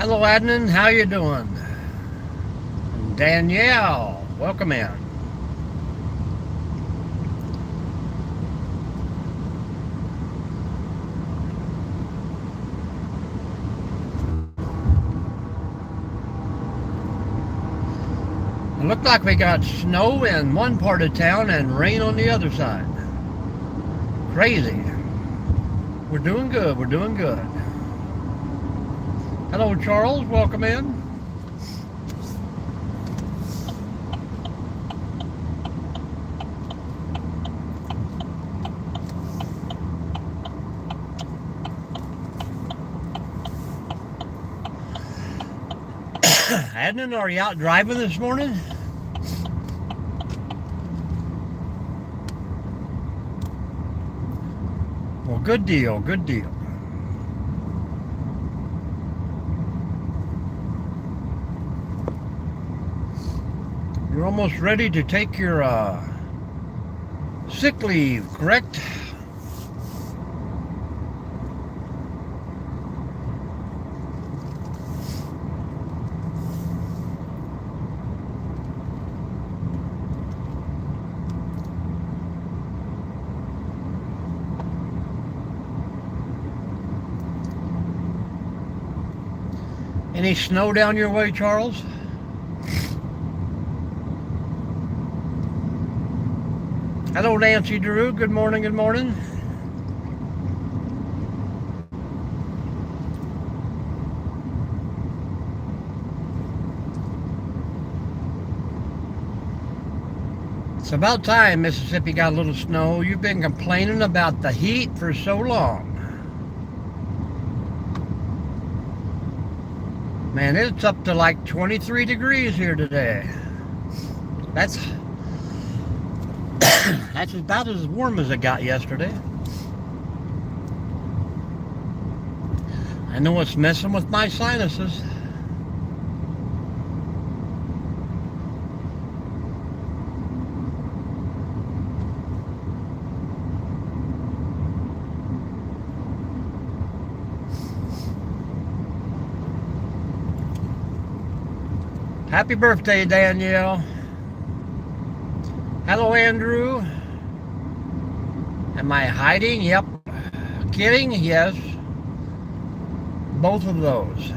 Hello, Adnan. How you doing? Danielle, welcome in. It looked like we got snow in one part of town and rain on the other side. Crazy. We're doing good. We're doing good. Hello, Charles. Welcome in. Adnan, are you out driving this morning? Well, good deal, good deal. You're almost ready to take your sick leave, correct? Any snow down your way, Charles? Hello, Nancy Drew. Good morning, good morning. It's about time Mississippi got a little snow. You've been complaining about the heat for so long. Man, it's up to like 23 degrees here today. That's about as warm as it got yesterday. I know it's messing with my sinuses. Happy birthday, Danielle. Hello, Andrew. Am I hiding? Yep. Kidding? Yes. Both of those.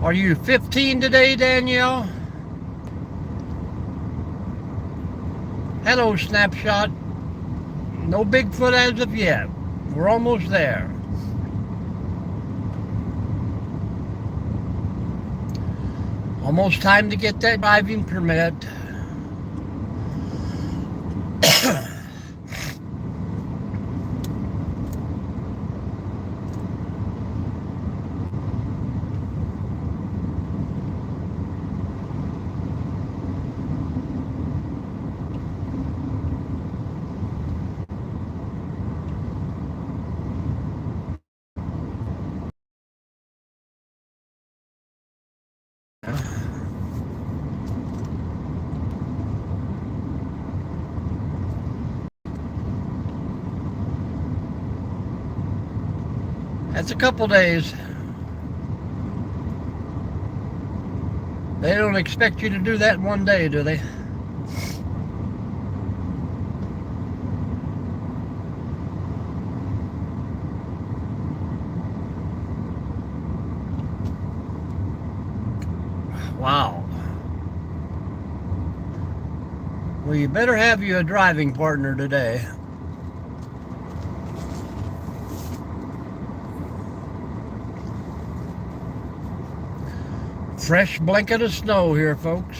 Are you 15 today, Danielle? Hello, Snapshot. No Bigfoot as of yet. We're almost there. Almost time to get that driving permit. That's a couple days. They don't expect you to do that in one day, do they? Wow. Well, you better have you a driving partner today. Fresh blanket of snow here, folks.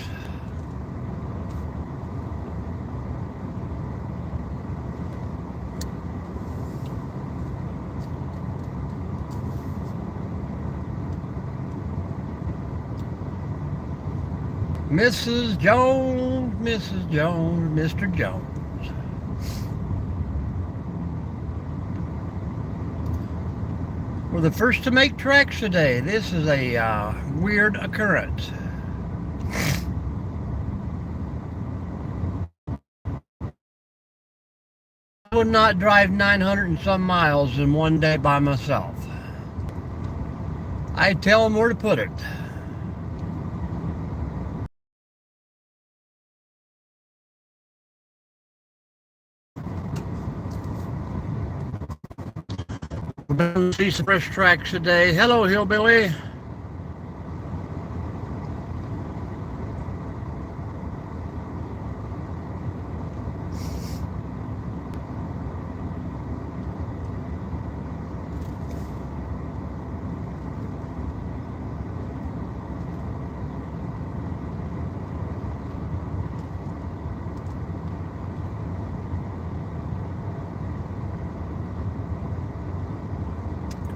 Mrs. Jones, Mrs. Jones, Mr. Jones. We're the first to make tracks today. This is a weird occurrence. I would not drive 900 and some miles in one day by myself. I'd tell them where to put it. We're going to see some fresh tracks today. Hello, Hillbilly.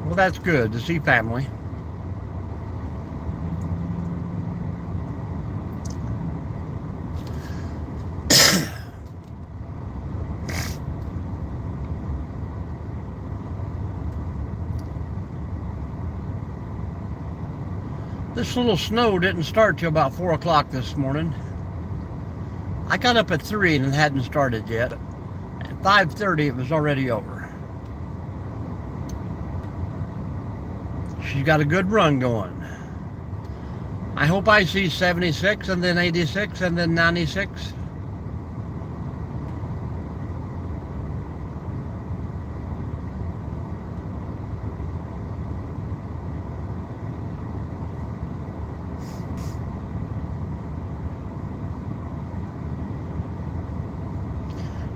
Well, that's good to see family. This little snow didn't start till about 4 o'clock this morning. I got up at 3 and it hadn't started yet. At 5:30 it was already over. She's got a good run going. I hope I see 76 and then 86 and then 96.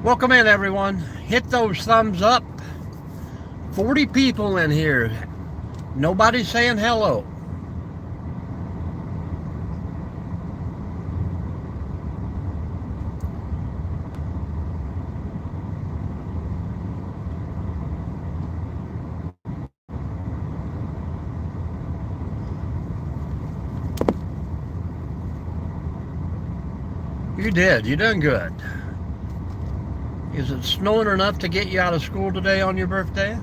Welcome in, everyone. Hit those thumbs up. 40 people in here. Nobody's saying hello. You did. You're doing good. Is it snowing enough to get you out of school today on your birthday?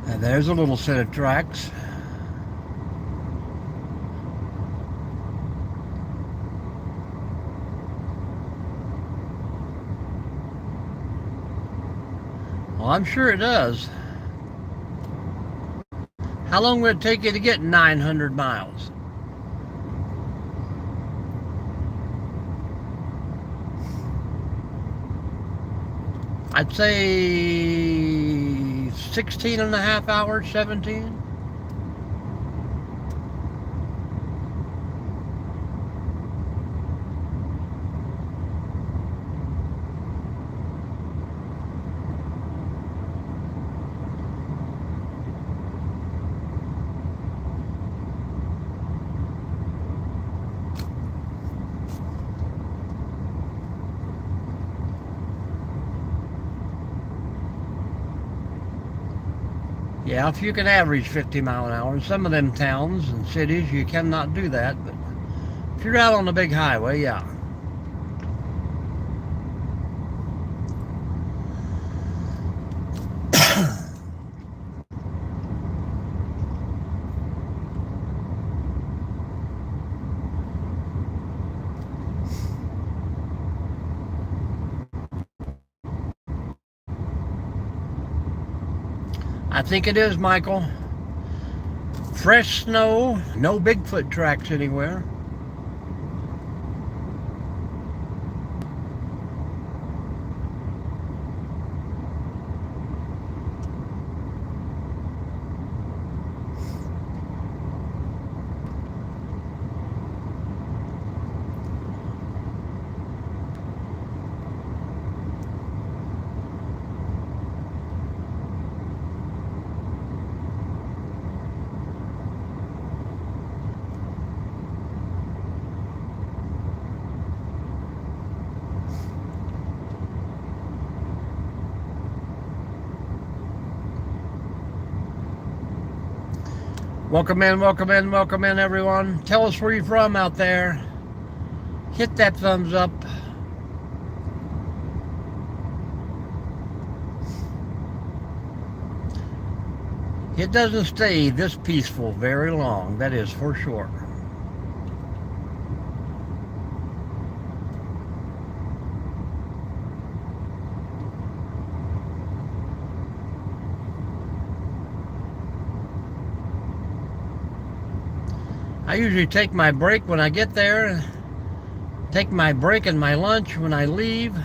And there's a little set of tracks. Well, I'm sure it does. How long would it take you to get 900 miles? I'd say 16 and a half hours, 17. Yeah, if you can average 50 mile an hour, in some of them towns and cities you cannot do that, but if you're out on the big highway, yeah. I think it is, Michael. Fresh snow, no Bigfoot tracks anywhere. Welcome in, welcome in, welcome in, everyone. Tell us where you're from out there. Hit that thumbs up. It doesn't stay this peaceful very long, that is for sure. I usually take my break when I get there, take my break and my lunch when I leave.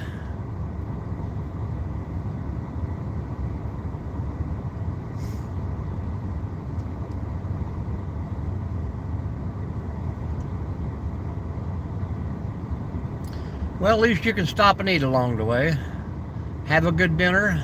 Well, at least you can stop and eat along the way. Have a good dinner.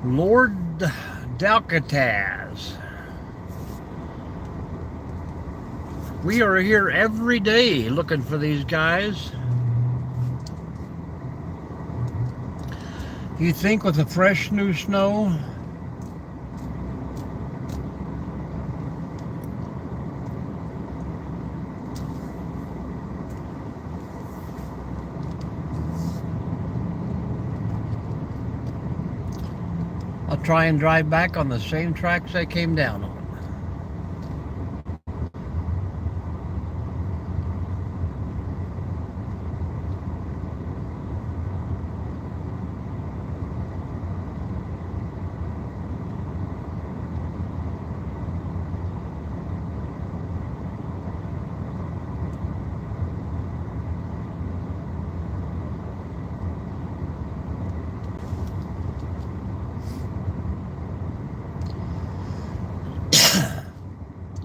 Lord Dalcataz. We are here every day looking for these guys. You think with the fresh new snow, I'll try and drive back on the same tracks I came down on.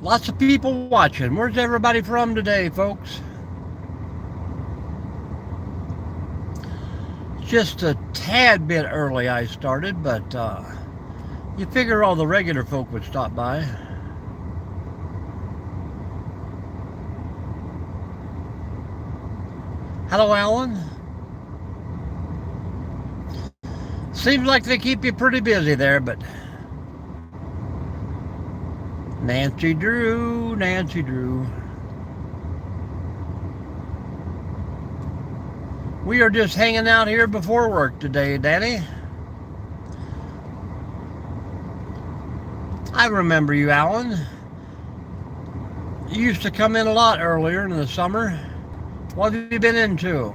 Lots of people watching. Where's everybody from today, folks? Just a tad bit early I started, but you figure all the regular folk would stop by. Hello, Alan. Seems like they keep you pretty busy there, but Nancy Drew. We are just hanging out here before work today, Danny. I remember you, Alan. You used to come in a lot earlier in the summer. What have you been into?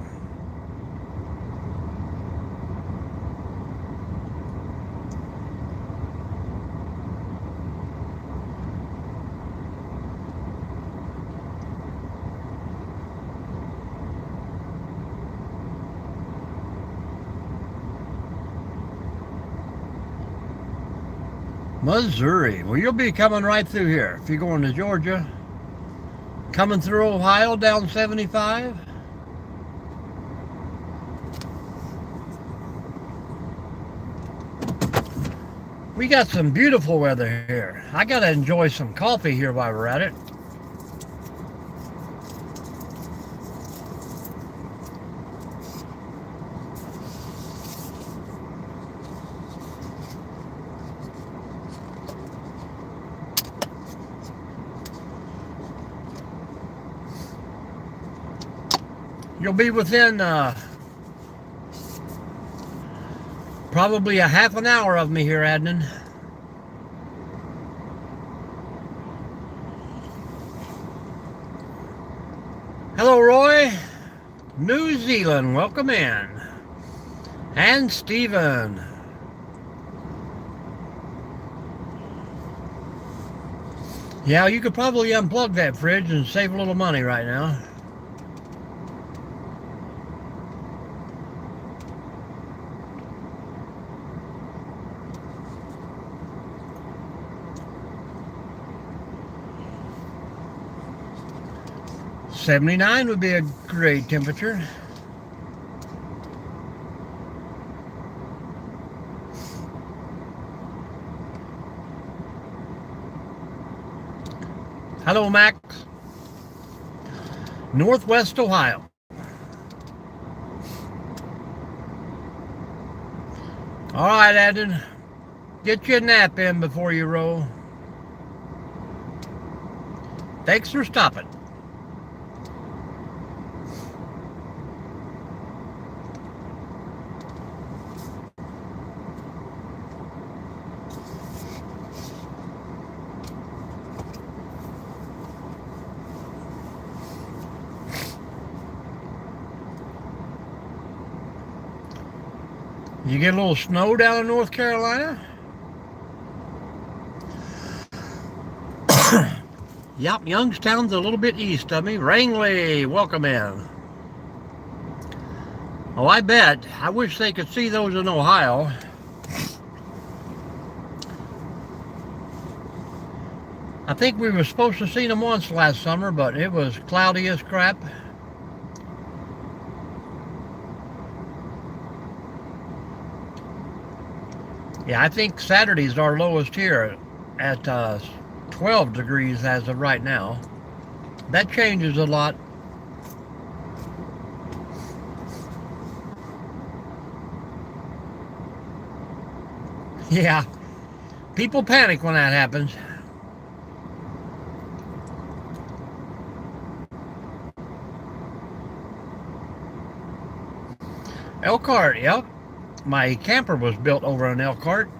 Missouri. Well, you'll be coming right through here if you're going to Georgia. Coming through Ohio down 75. We got some beautiful weather here. I got to enjoy some coffee here while we're at it. You'll be within probably a half an hour of me here, Adnan. Hello, Roy. New Zealand, welcome in. And Stephen. Yeah, you could probably unplug that fridge and save a little money right now. '79 would be a great temperature. Hello, Max. Northwest Ohio. All right, Adam. Get your nap in before you roll. Thanks for stopping. You get a little snow down in North Carolina? Yep, Youngstown's a little bit east of me. Rangley, welcome in. Oh, I bet. I wish they could see those in Ohio. I think we were supposed to see them once last summer, but it was cloudy as crap. Yeah, I think Saturday's our lowest here at 12 degrees as of right now. That changes a lot. Yeah, people panic when that happens. Elkhart, yep. My camper was built over in Elkhart.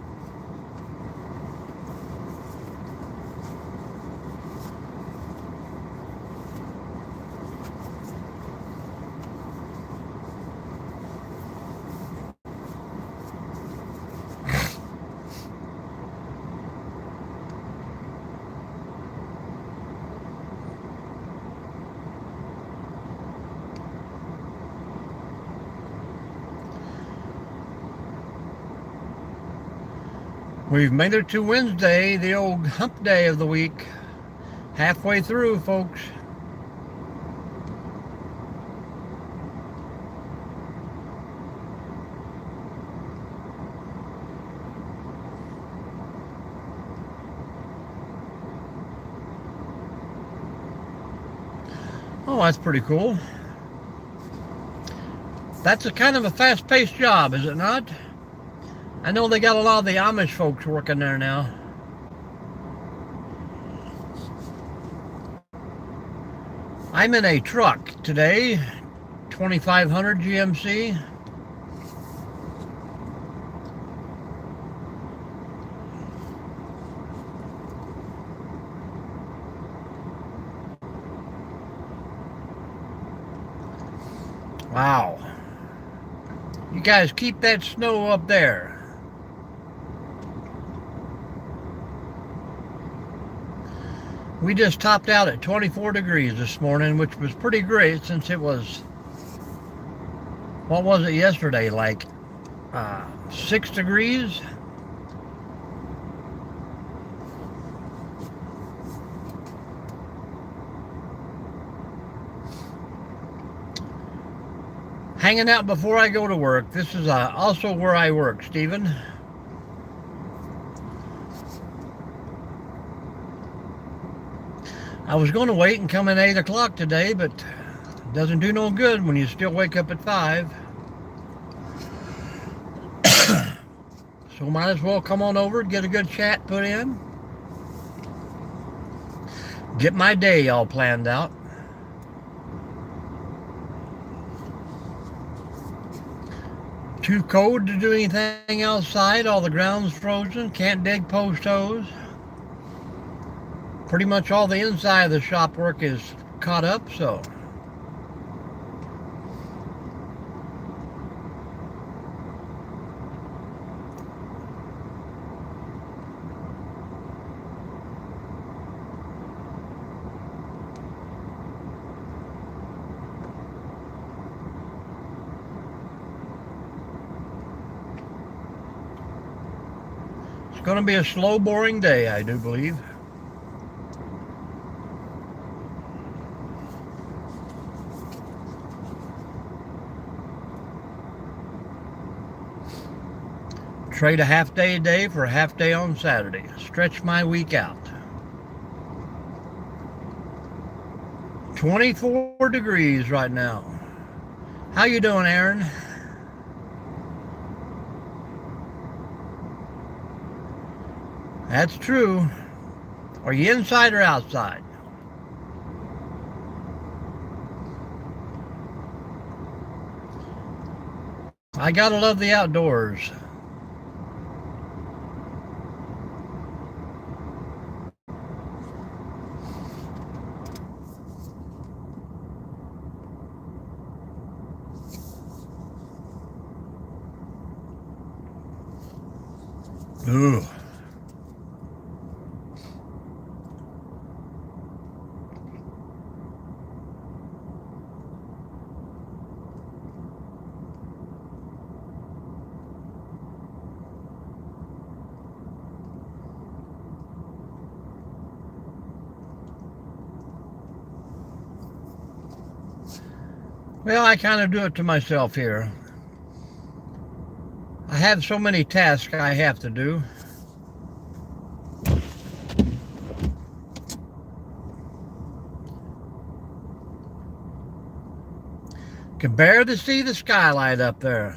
We've made it to Wednesday, the old hump day of the week. Halfway through, folks. Oh, that's pretty cool. That's a kind of a fast-paced job, is it not? I know they got a lot of the Amish folks working there now. I'm in a truck today, 2500 GMC. Wow. You guys keep that snow up there. We just topped out at 24 degrees this morning, which was pretty great since it was, what was it yesterday, like 6 degrees? Hanging out before I go to work. This is also where I work, Stephen. I was going to wait and come at 8 o'clock today, but it doesn't do no good when you still wake up at 5. So might as well come on over and get a good chat put in. Get my day all planned out. Too cold to do anything outside. All the ground's frozen. Can't dig post hose. Pretty much all the inside of the shop work is caught up, so going to be a slow, boring day, I do believe. Trade a half day a day for a half day on Saturday. Stretch my week out. 24 degrees right now. How you doing, Aaron? That's true. Are you inside or outside? I gotta love the outdoors. Ooh. Well, I kind of do it to myself here. I have so many tasks I have to do. Can bear to see the skylight up there.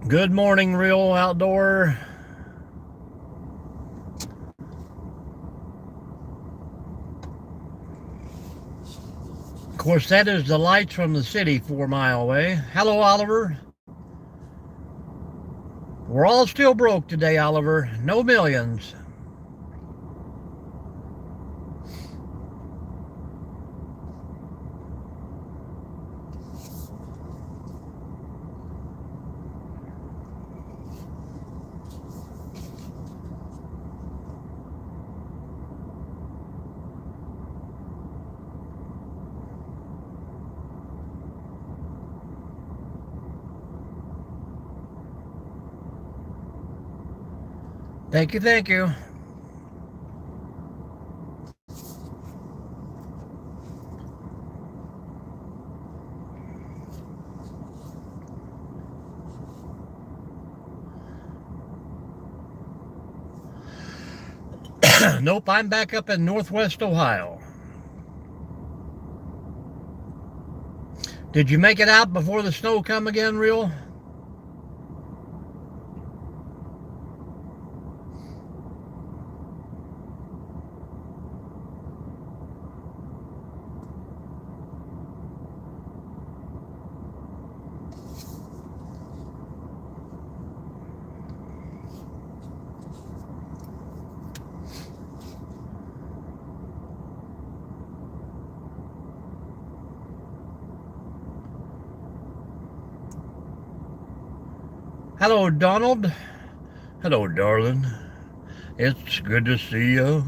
Good morning, Real Outdoor. Of course, that is the lights from the city 4 miles away. Hello, Oliver. We're all still broke today, Oliver. No millions. Thank you, thank you. Nope, I'm back up in Northwest Ohio. Did you make it out before the snow come again, Real? Hello, Donald. Hello, darling. It's good to see you.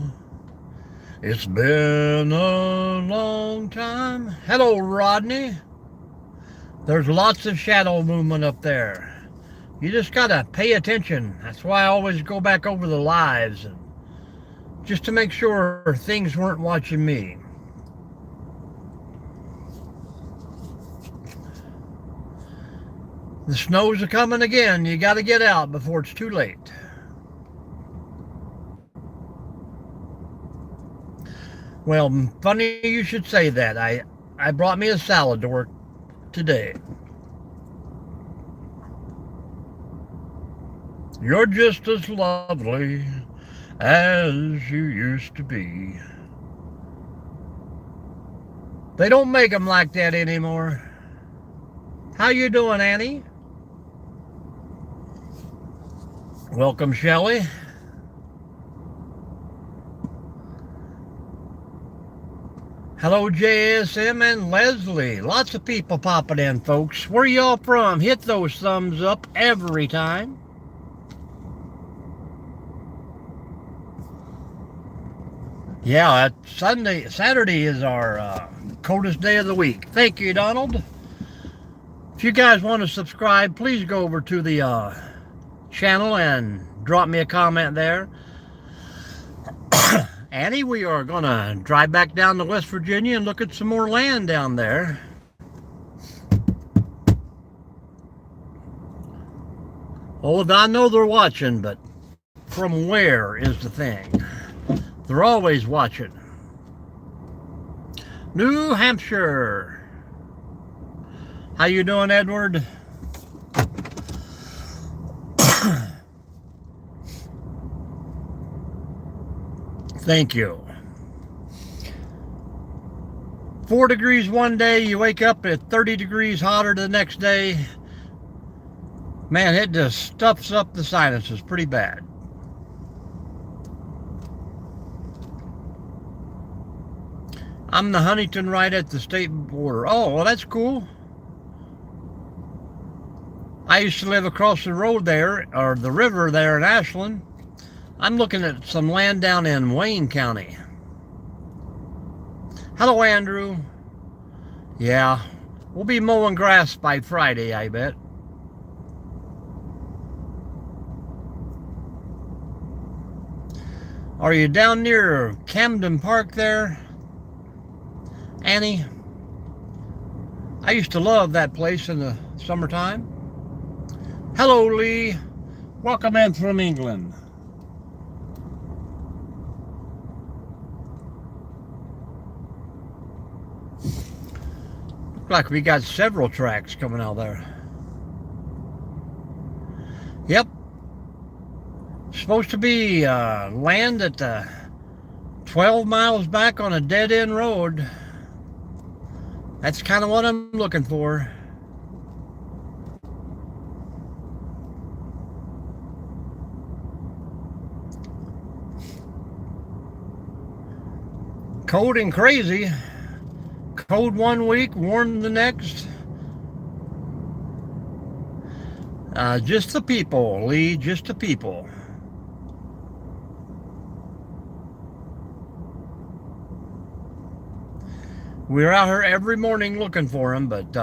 It's been a long time. Hello, Rodney. There's lots of shadow movement up there. You just gotta pay attention. That's why I always go back over the lives, just to make sure things weren't watching me. The snows are coming again. You got to get out before it's too late. Well, funny you should say that. I brought me a salad to work today. You're just as lovely as you used to be. They don't make them like that anymore. How you doing, Annie? Welcome, Shelley. Hello, JSM and Leslie. Lots of people popping in, folks. Where y'all from? Hit those thumbs up every time. Yeah, Saturday is our coldest day of the week. Thank you, Donald. If you guys want to subscribe, please go over to the channel and drop me a comment there. Annie, we are going to drive back down to West Virginia and look at some more land down there. Oh, I know they're watching, but from where is the thing? They're always watching. New Hampshire. How you doing, Edward? Thank you. 4 degrees one day, you wake up at 30 degrees hotter the next day. Man, it just stuffs up the sinuses pretty bad. I'm the Huntington right at the state border. Oh, well, that's cool. I used to live across the road there, or the river there in Ashland. I'm looking at some land down in Wayne County. Hello, Andrew. Yeah, we'll be mowing grass by Friday, I bet. Are you down near Camden Park there, Annie? I used to love that place in the summertime. Hello, Lee. Welcome in from England. Looks like we got several tracks coming out there. Yep. Supposed to be land at 12 miles back on a dead-end road. That's kind of what I'm looking for. Cold and crazy. Cold one week, warm the next. Just the people, Lee, just the people. We're out here every morning looking for them, but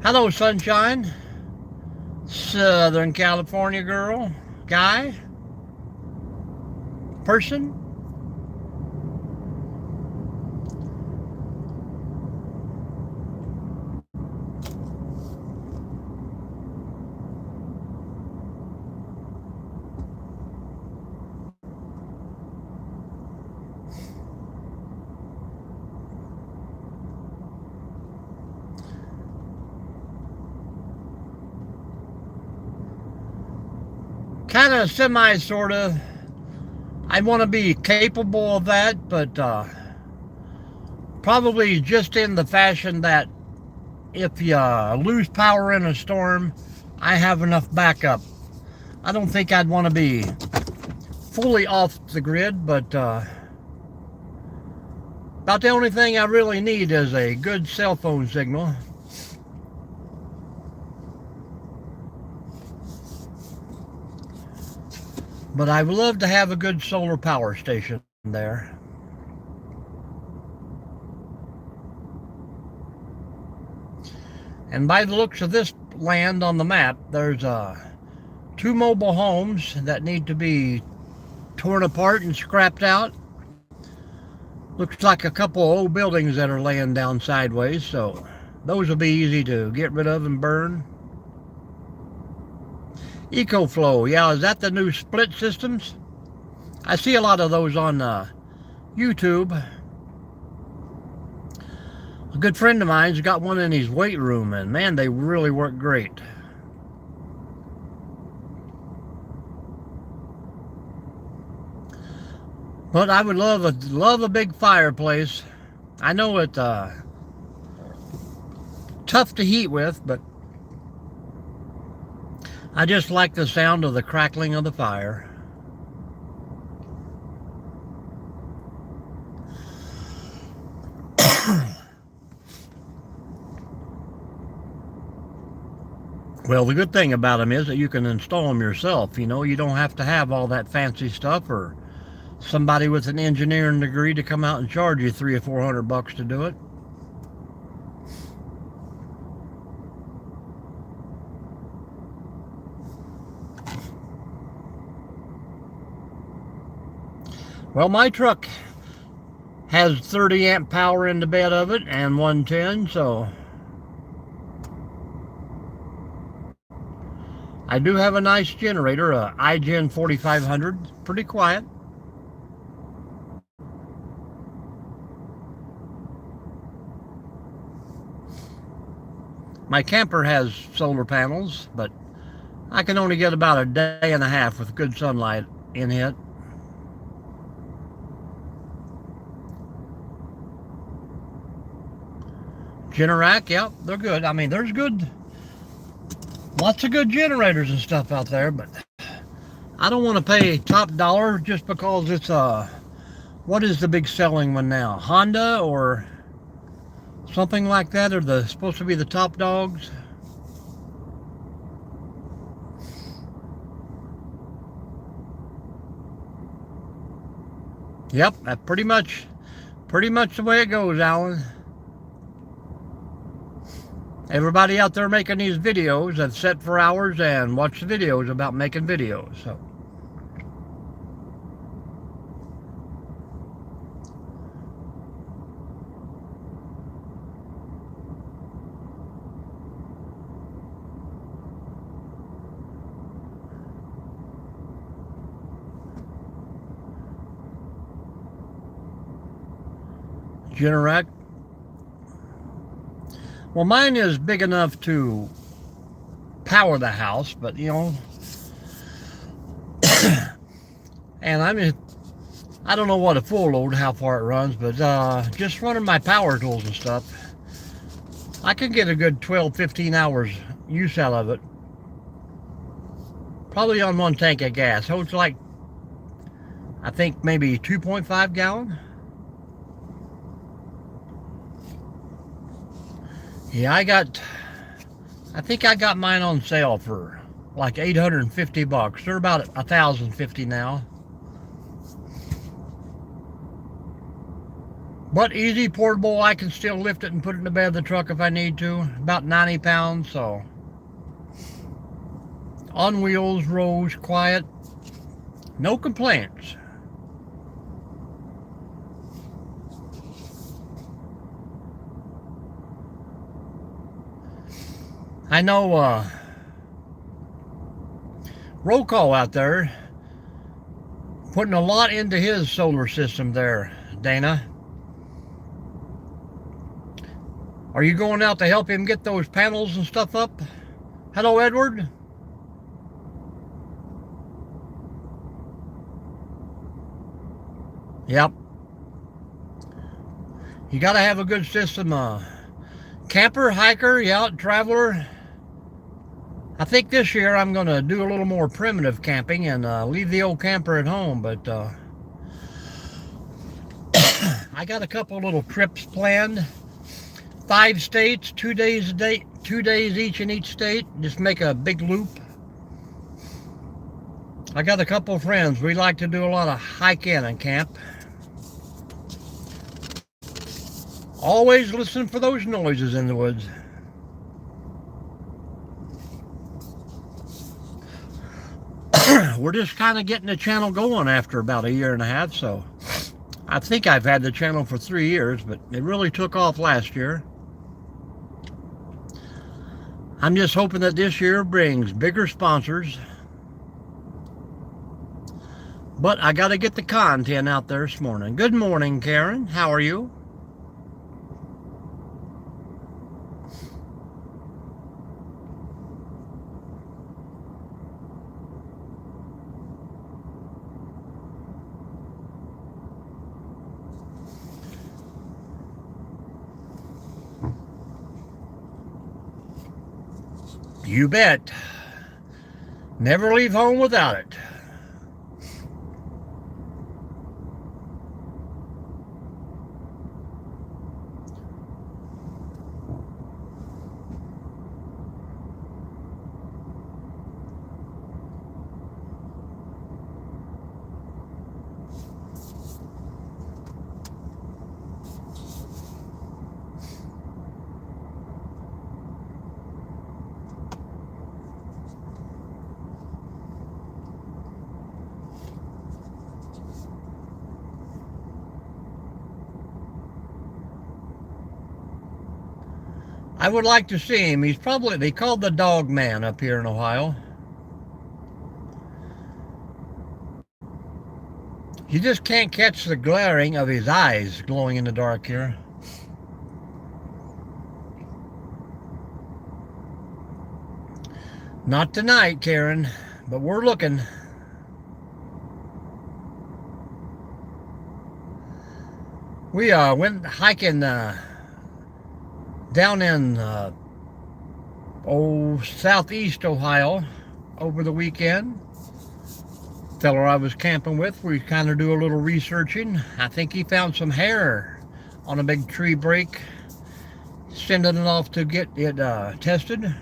hello, sunshine. Southern California girl, guy, person. Kind of semi, sort of. I want to be capable of that, but probably just in the fashion that if you lose power in a storm, I have enough backup. I don't think I'd want to be fully off the grid, but about the only thing I really need is a good cell phone signal. But I would love to have a good solar power station there. And by the looks of this land on the map, there's 2 mobile homes that need to be torn apart and scrapped out. Looks like a couple of old buildings that are laying down sideways, so those will be easy to get rid of and burn. EcoFlow, yeah, is that the new split systems? I see a lot of those on YouTube. A good friend of mine's got one in his weight room, and man, they really work great. But I would love a big fireplace. I know it's tough to heat with, but I just like the sound of the crackling of the fire. Well, the good thing about them is that you can install them yourself. You know, you don't have to have all that fancy stuff or somebody with an engineering degree to come out and charge you $300 or $400 to do it. Well, my truck has 30 amp power in the bed of it and 110, so I do have a nice generator, a iGen 4500, pretty quiet. My camper has solar panels, but I can only get about a day and a half with good sunlight in it. Generac, yep, they're good. I mean, there's lots of good generators and stuff out there, but I don't want to pay top dollar just because it's what is the big selling one now? Honda or something like that are supposed to be the top dogs. Yep, that's pretty much the way it goes, Alan. Everybody out there making these videos have sat for hours and watched the videos about making videos. So Generac. Well, mine is big enough to power the house, but you know, and I don't know what a full load, how far it runs, but just running my power tools and stuff, I can get a good 12, 15 hours use out of it. Probably on one tank of gas. So it's like, I think maybe 2.5 gallon. Yeah, I think I got mine on sale for like 850 bucks. They're about 1,050 now. But easy, portable. I can still lift it and put it in the bed of the truck if I need to. About 90 pounds, so. On wheels, rows, quiet. No complaints. I know Roll Call out there putting a lot into his solar system there, Dana. Are you going out to help him get those panels and stuff up? Hello, Edward. Yep. You got to have a good system. Camper, hiker, yeah, traveler. I think this year I'm going to do a little more primitive camping and leave the old camper at home, but I got a couple little trips planned. 5 states, 2 days a day, 2 days each in each state. Just make a big loop. I got a couple friends. We like to do a lot of hiking and camp. Always listen for those noises in the woods. We're just kind of getting the channel going after about 1.5 years, so I think I've had the channel for 3 years, but it really took off last year. I'm just hoping that this year brings bigger sponsors. But I got to get the content out there this morning. Good morning, Karen. How are you? You bet. Never leave home without it. I would like to see him. He's probably, they call the dog man up here in Ohio. You just can't catch the glaring of his eyes glowing in the dark here. Not tonight, Karen, but we're looking. We went hiking down in southeast Ohio over the weekend. Fellow I was camping with, we kind of do a little researching. I think he found some hair on a big tree break, sending it off to get it tested.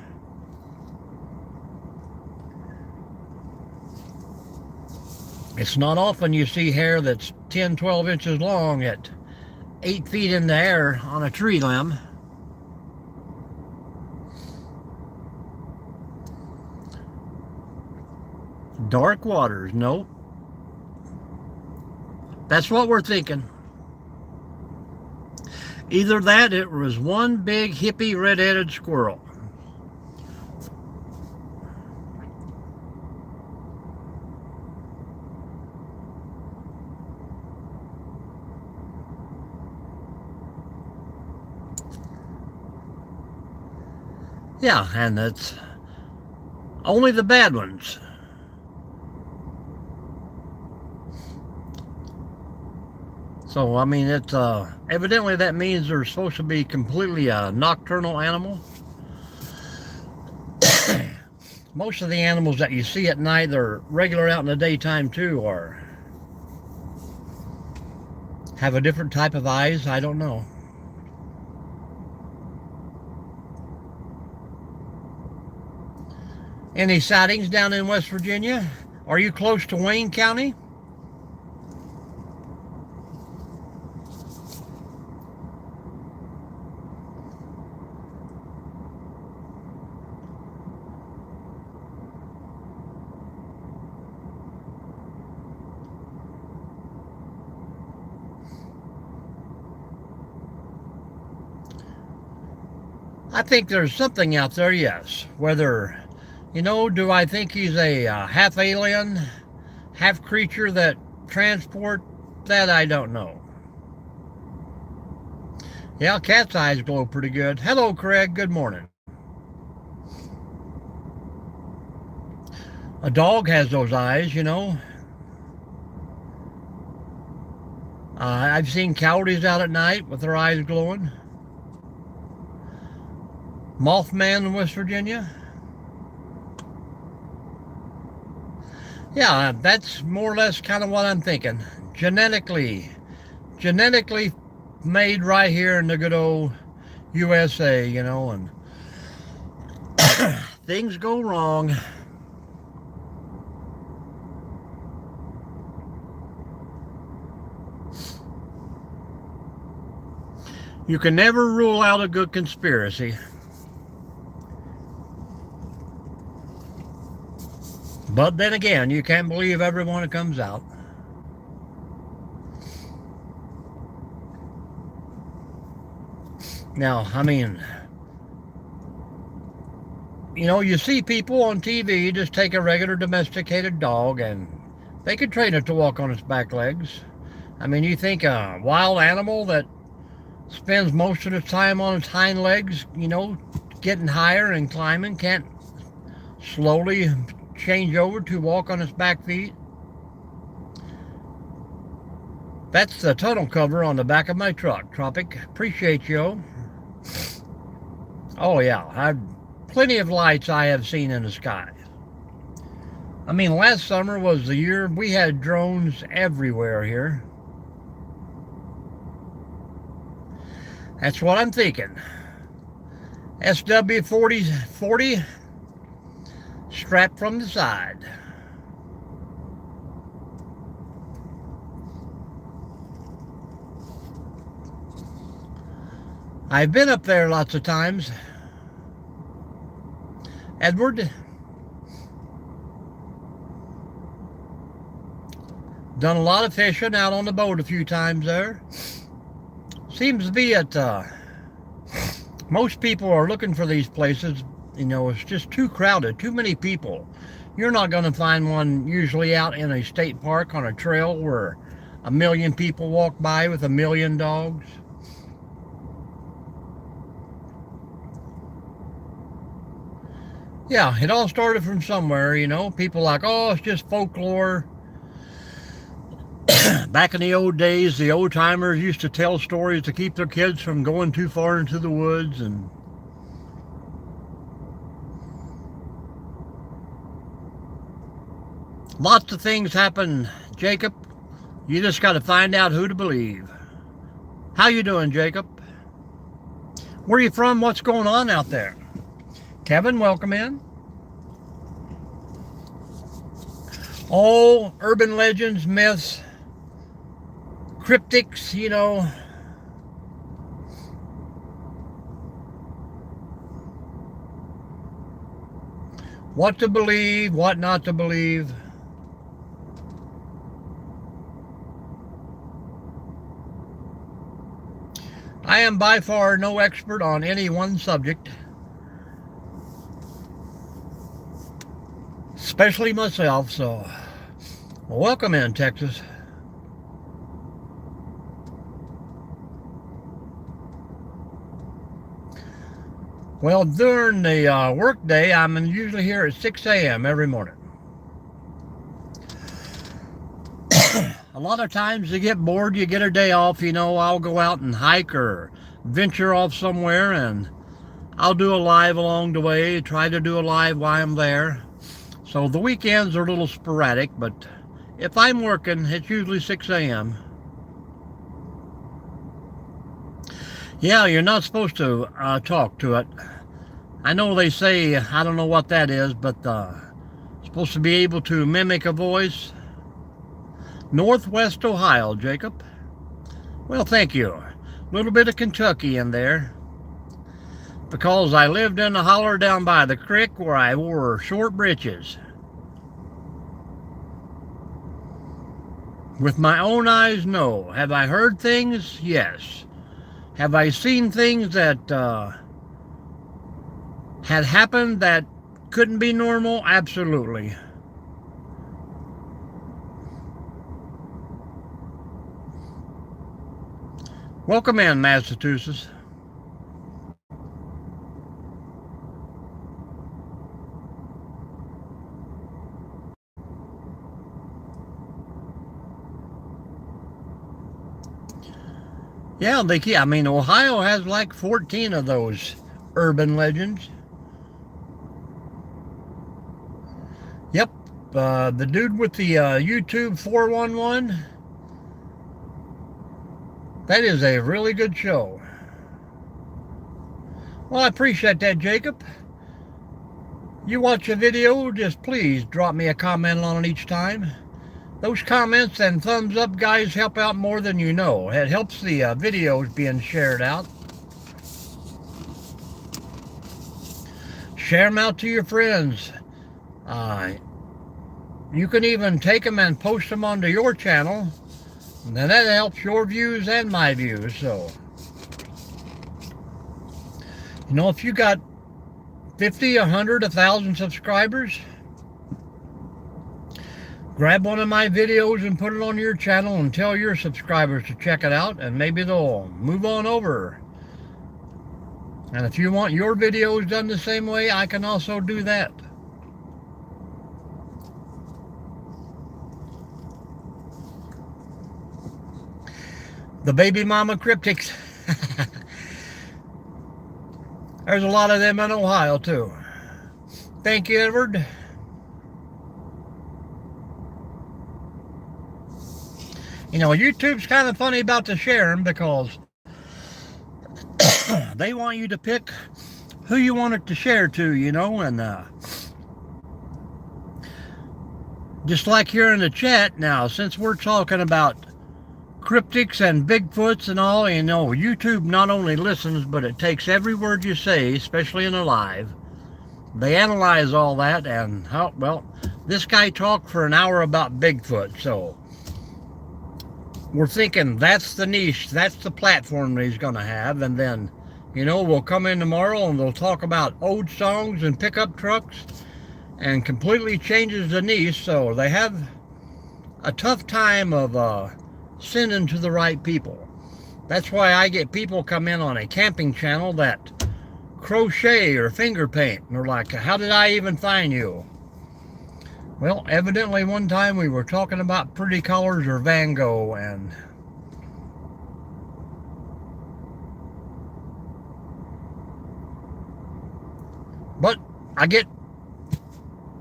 It's not often you see hair that's 10, 12 inches long at 8 feet in the air on a tree limb. Dark waters, nope. That's what we're thinking. Either that, it was one big hippie red-headed squirrel. Yeah, and it's only the bad ones. So, I mean, it's evidently that means they're supposed to be completely a nocturnal animal. Most of the animals that you see at night, they're regular out in the daytime too, or have a different type of eyes. I don't know. Any sightings down in West Virginia? Are you close to Wayne County? I think there's something out there, yes. Whether, you know, do I think he's a half alien, half creature that transport? That I don't know. Yeah, cat's eyes glow pretty good. Hello, Craig. Good morning. A dog has those eyes, you know. I've seen coyotes out at night with their eyes glowing. Mothman in West Virginia. Yeah, that's more or less kind of what I'm thinking. Genetically made right here in the good old USA, you know, and things go wrong. You can never rule out a good conspiracy. But then again, you can't believe everyone that comes out. Now, I mean, you know, you see people on TV just take a regular domesticated dog and they could train it to walk on its back legs. I mean, you think a wild animal that spends most of its time on its hind legs, you know, getting higher and climbing, can't slowly change over to walk on its back feet? That's the tunnel cover on the back of my truck, Tropic. Appreciate you. Oh yeah, plenty of lights I have seen in the sky. I mean, last summer was the year we had drones everywhere here. That's what I'm thinking. SW40 strapped from the side. I've been up there lots of times. Edward, done a lot of fishing out on the boat a few times there. Seems to be at Most people are looking for these places. It's just too crowded, too many people. You're not going to find one usually out in a state park on a trail where 1,000,000 people walk by with 1,000,000 dogs. Yeah, it all started from somewhere, People like, oh, it's just folklore. Back in the old days, the old timers used to tell stories to keep their kids from going too far into the woods, and lots of things happen, Jacob. You just got to find out who to believe. How you doing, Jacob? Where are you from? What's going on out there? Kevin, welcome in. All urban legends, myths, cryptics, what to believe, what not to believe. I am by far no expert on any one subject, especially myself, so welcome in, Texas. Well, during the work day, I'm usually here at 6 a.m. every morning. A lot of times you get bored, you get a day off, I'll go out and hike or venture off somewhere, and I'll do a live along the way, try to do a live while I'm there. So the weekends are a little sporadic, but if I'm working, it's usually 6 a.m. Yeah, you're not supposed to talk to it. I know they say, I don't know what that is, but supposed to be able to mimic a voice. Northwest Ohio, Jacob. Well, thank you. A little bit of Kentucky in there. Because I lived in a holler down by the creek where I wore short breeches. With my own eyes, no. Have I heard things? Yes. Have I seen things that had happened that couldn't be normal? Absolutely. Welcome in, Massachusetts. Yeah, Ohio has like 14 of those urban legends. Yep, the dude with the YouTube 411, that is a really good show. Well, I appreciate that, Jacob. You watch a video, just please drop me a comment on it each time. Those comments and thumbs up, guys, help out more than you know. It helps the videos being shared out. Share them out to your friends. You can even take them and post them onto your channel. And then that helps your views and my views. So, if you got 50, 100, 1,000 subscribers, grab one of my videos and put it on your channel and tell your subscribers to check it out, and maybe they'll move on over. And if you want your videos done the same way, I can also do that. The baby mama cryptics. There's a lot of them in Ohio too. Thank you, Edward. YouTube's kind of funny about to share them because they want you to pick who you want it to share to, and just like here in the chat now, since we're talking about cryptics and Bigfoots and all, YouTube not only listens, but it takes every word you say, especially in a live. They analyze all that, and, this guy talked for an hour about Bigfoot, so we're thinking that's the niche, that's the platform that he's going to have, and then You know, will come in tomorrow and they'll talk about old songs and pickup trucks and completely changes the niche. So they have a tough time of sending to the right people. That's why I get people come in on a camping channel that crochet or finger paint. And they're like, how did I even find you? Well, evidently one time we were talking about Pretty Colors or Van Gogh, and but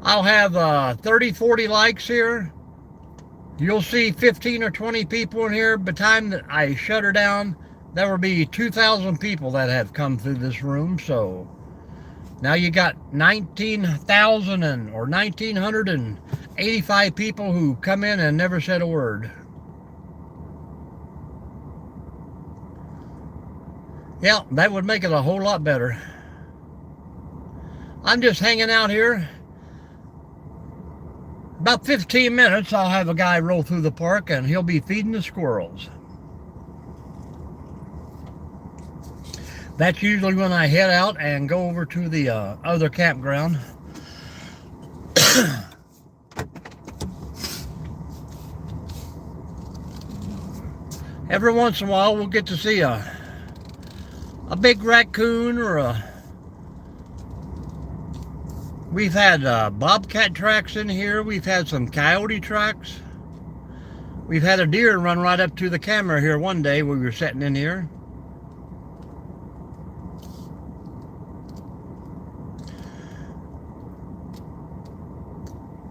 I'll have 30, 40 likes here. You'll see 15 or 20 people in here. By the time that I shut her down, there will be 2,000 people that have come through this room. So now you got 19,000 or 1,985 people who come in and never said a word. Yeah, that would make it a whole lot better. I'm just hanging out here. About 15 minutes, I'll have a guy roll through the park and he'll be feeding the squirrels. That's usually when I head out and go over to the other campground. Every once in a while, we'll get to see a big raccoon or We've had bobcat tracks in here. We've had some coyote tracks. We've had a deer run right up to the camera here one day when we were sitting in here.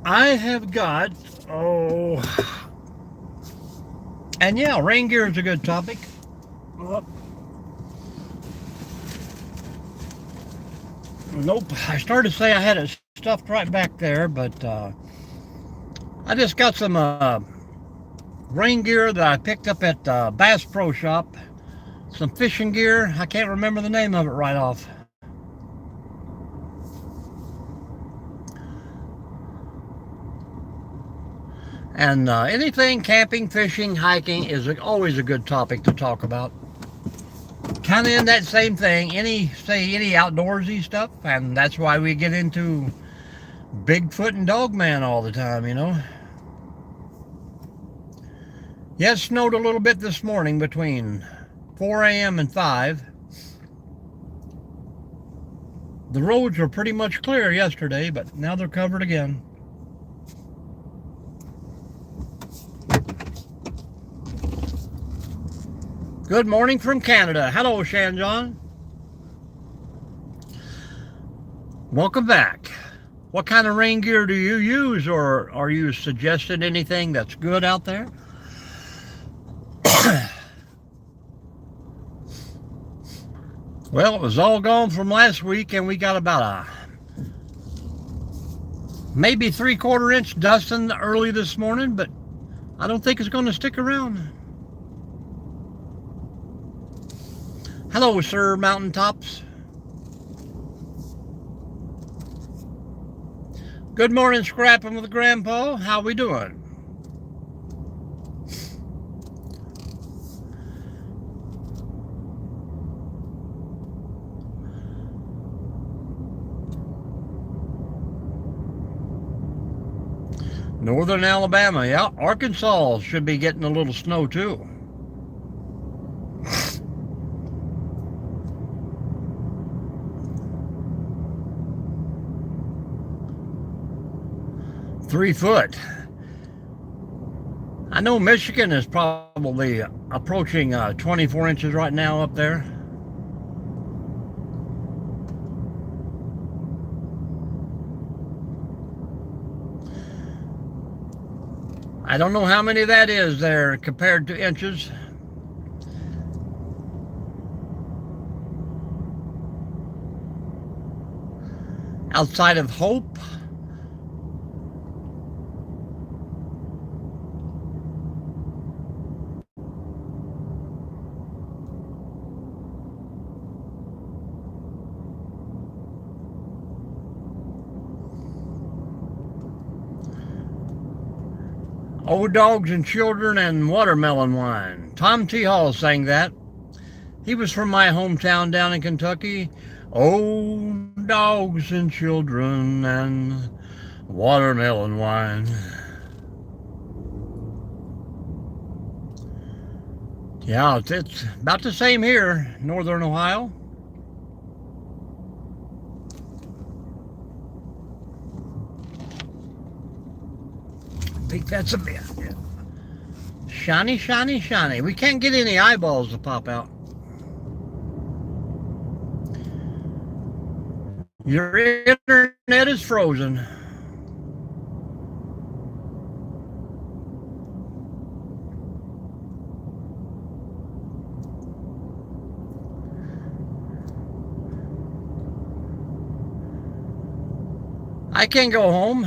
I have got, and yeah, rain gear is a good topic. Nope, I started to say I had it stuffed right back there, but I just got some rain gear that I picked up at Bass Pro Shop. Some fishing gear. I can't remember the name of it right off. And anything camping, fishing, hiking is always a good topic to talk about. Kind of in that same thing, any outdoorsy stuff, and that's why we get into Bigfoot and Dogman all the time, you know. Yeah, it snowed a little bit this morning between 4 a.m. and 5. The roads were pretty much clear yesterday, but now they're covered again. Good morning from Canada. Hello, Shanjon. Welcome back. What kind of rain gear do you use, or are you suggesting anything that's good out there? Well, it was all gone from last week, and we got about maybe 3/4 inch dusting early this morning, but I don't think it's going to stick around. Hello, Sir Mountaintops. Good morning, Scrapping with Grandpa. How we doing? Northern Alabama, yeah. Arkansas should be getting a little snow too. Three foot. I know Michigan is probably approaching 24 inches right now up there. I don't know how many that is there compared to inches. Outside of Hope. Old Dogs and Children and Watermelon Wine. Tom T. Hall sang that. He was from my hometown down in Kentucky. Oh, dogs and children and watermelon wine. Yeah, it's about the same here, northern Ohio. I think that's a bit. Shiny, shiny, shiny. We can't get any eyeballs to pop out. Your internet is frozen. I can't go home.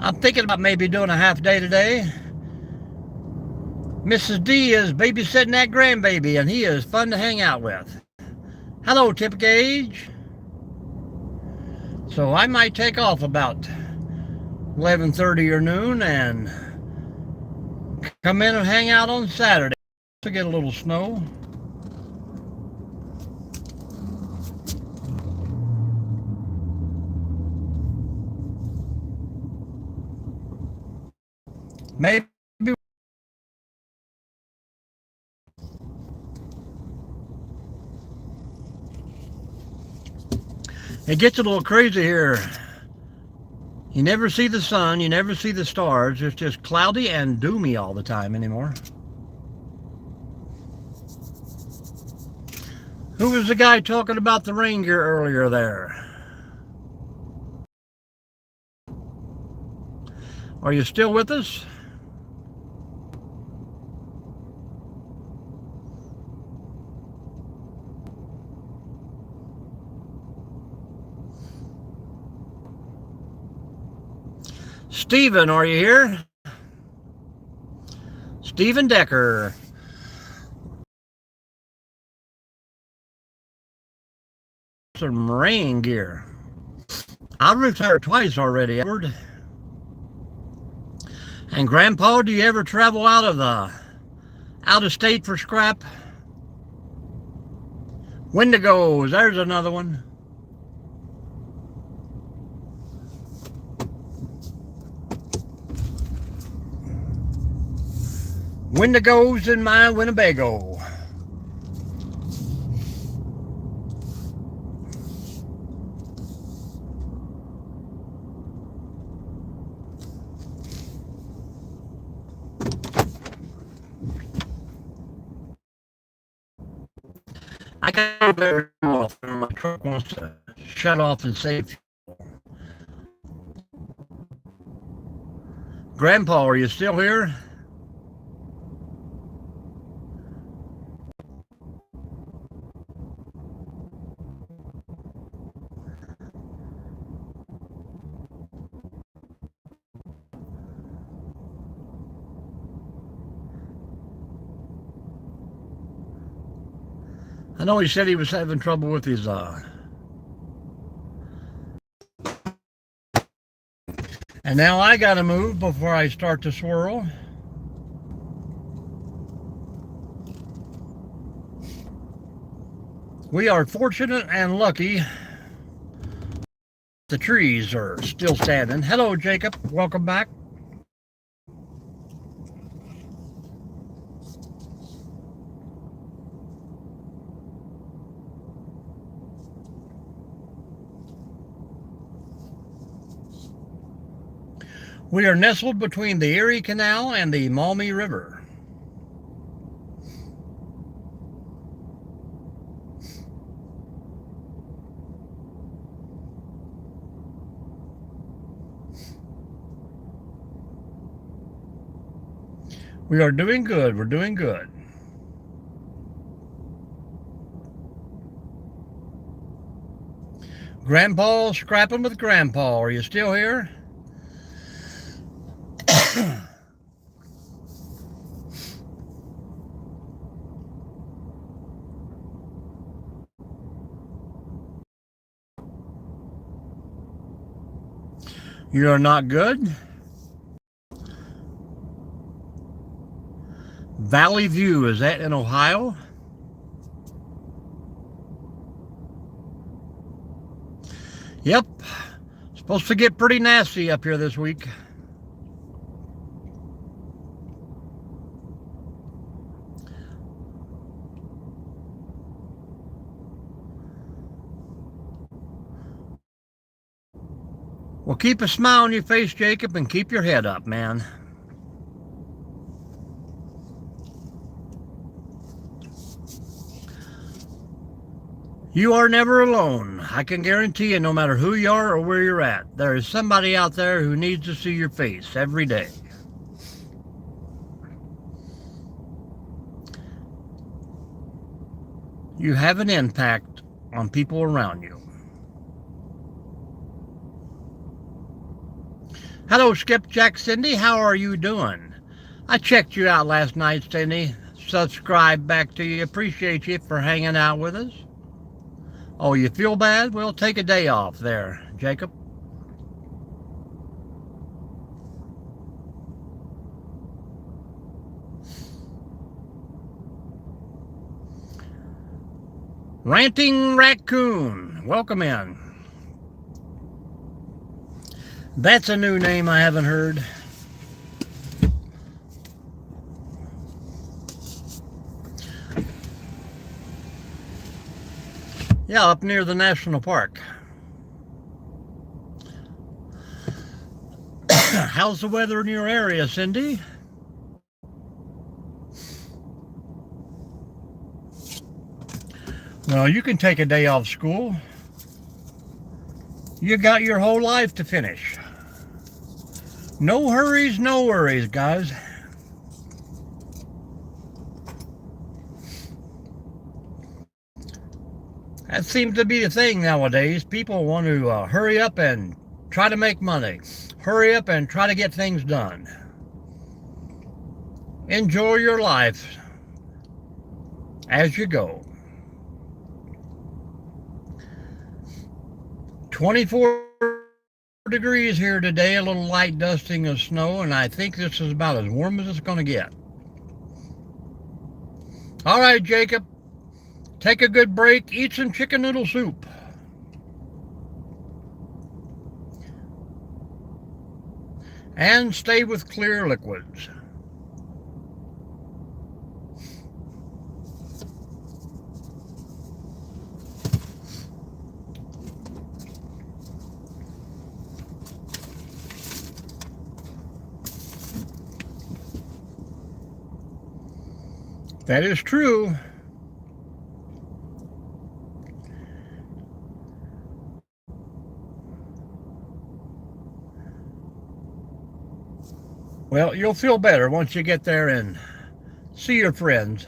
I'm thinking about maybe doing a half day today. Mrs. D is babysitting that grandbaby, and he is fun to hang out with. Hello, Tip Gauge. So I might take off about 11:30 or noon and come in and hang out on Saturday to get a little snow. Maybe it gets a little crazy here. You never see the sun, you never see the stars. It's just cloudy and doomy all the time anymore. Who was the guy talking about the rain gear earlier there? Are you still with us? Stephen, are you here? Stephen Decker. Some rain gear. I've retired twice already, Edward. And Grandpa, do you ever travel out of state for scrap? Wendigos, there's another one. Wendigos in my Winnebago. I got better off when my truck wants to shut off and save fuel. Grandpa, are you still here? I know he said he was having trouble with his and now I gotta move before I start to swirl. We are fortunate and lucky the trees are still standing. Hello, Jacob. Welcome back. We are nestled between the Erie Canal and the Maumee River. We are doing good. We're doing good. Grandpa, scrapping with Grandpa. Are you still here? You're not good? Valley View, is that in Ohio? Yep. Supposed to get pretty nasty up here this week. Well, keep a smile on your face, Jacob, and keep your head up, man. You are never alone. I can guarantee you, no matter who you are or where you're at, there is somebody out there who needs to see your face every day. You have an impact on people around you. Hello, Skipjack Cindy. How are you doing? I checked you out last night, Cindy. Subscribe back to you. Appreciate you for hanging out with us. Oh, you feel bad? Well, take a day off there, Jacob. Ranting Raccoon, welcome in. That's a new name I haven't heard. Yeah, up near the national park. How's the weather in your area, Cindy? Well, you can take a day off school. You got your whole life to finish. No hurries, no worries, guys. That seems to be the thing nowadays. People want to hurry up and try to make money. Hurry up and try to get things done. Enjoy your life as you go. 24 degrees here today, a little light dusting of snow, and I think this is about as warm as it's going to get. All right, Jacob. Take a good break, eat some chicken noodle soup. And stay with clear liquids. That is true. Well, you'll feel better once you get there and see your friends.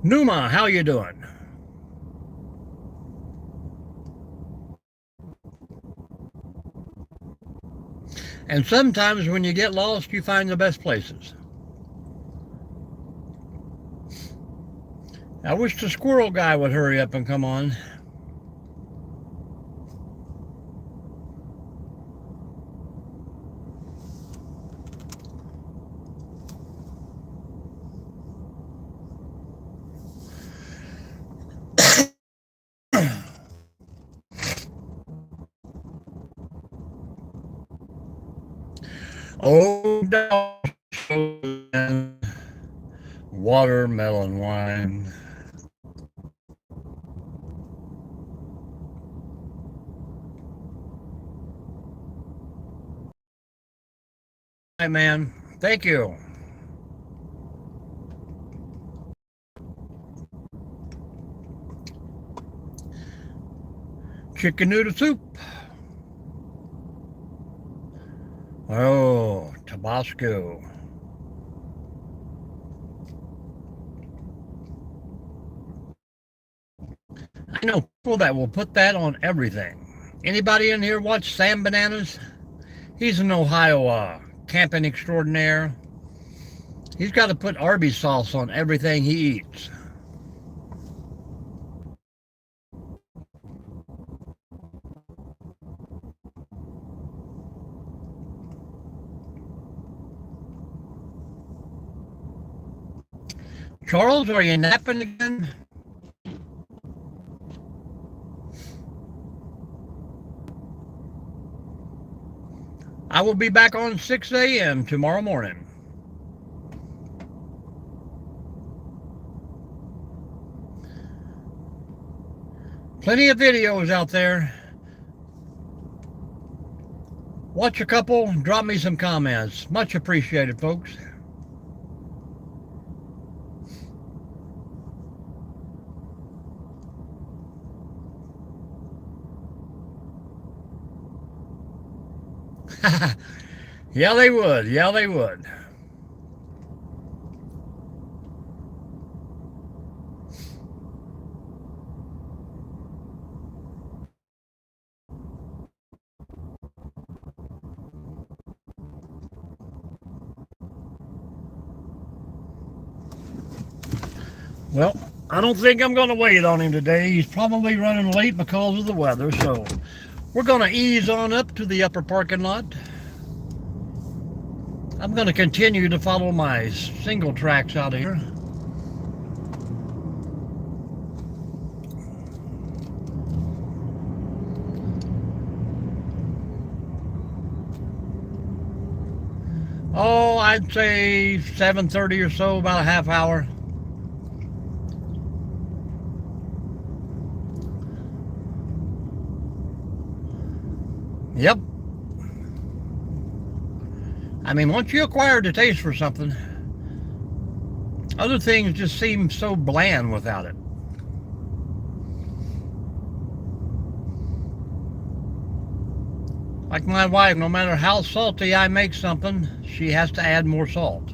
Numa, how you doing? And sometimes when you get lost, you find the best places. I wish the squirrel guy would hurry up and come on. Oh, watermelon wine. Hi, man. Thank you. Chicken noodle soup. Oh, Tabasco. I know people that will put that on everything. Anybody in here watch Sam Bananas? He's an Ohio camping extraordinaire. He's got to put Arby's sauce on everything he eats. Charles, are you napping again? I will be back on 6 a.m. tomorrow morning. Plenty of videos out there. Watch a couple, drop me some comments. Much appreciated, folks. Yeah, they would. Yeah, they would. Well, I don't think I'm going to wait on him today. He's probably running late because of the weather, so we're going to ease on up to the upper parking lot. I'm going to continue to follow my single tracks out of here. Oh, I'd say 7:30 or so, about a half hour. Yep. I mean, once you acquire the taste for something, other things just seem so bland without it. Like my wife, no matter how salty I make something, she has to add more salt.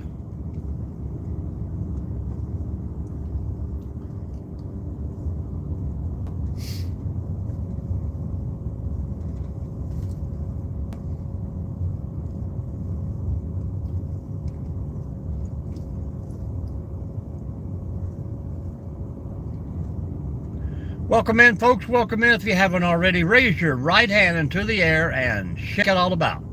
Welcome in, folks. Welcome in. If you haven't already, raise your right hand into the air and shake it all about.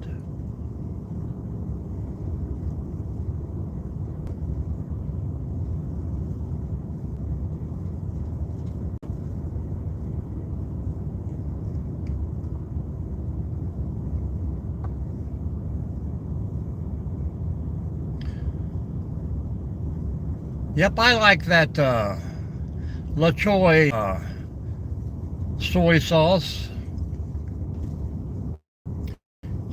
Yep, I like that La Choy soy sauce.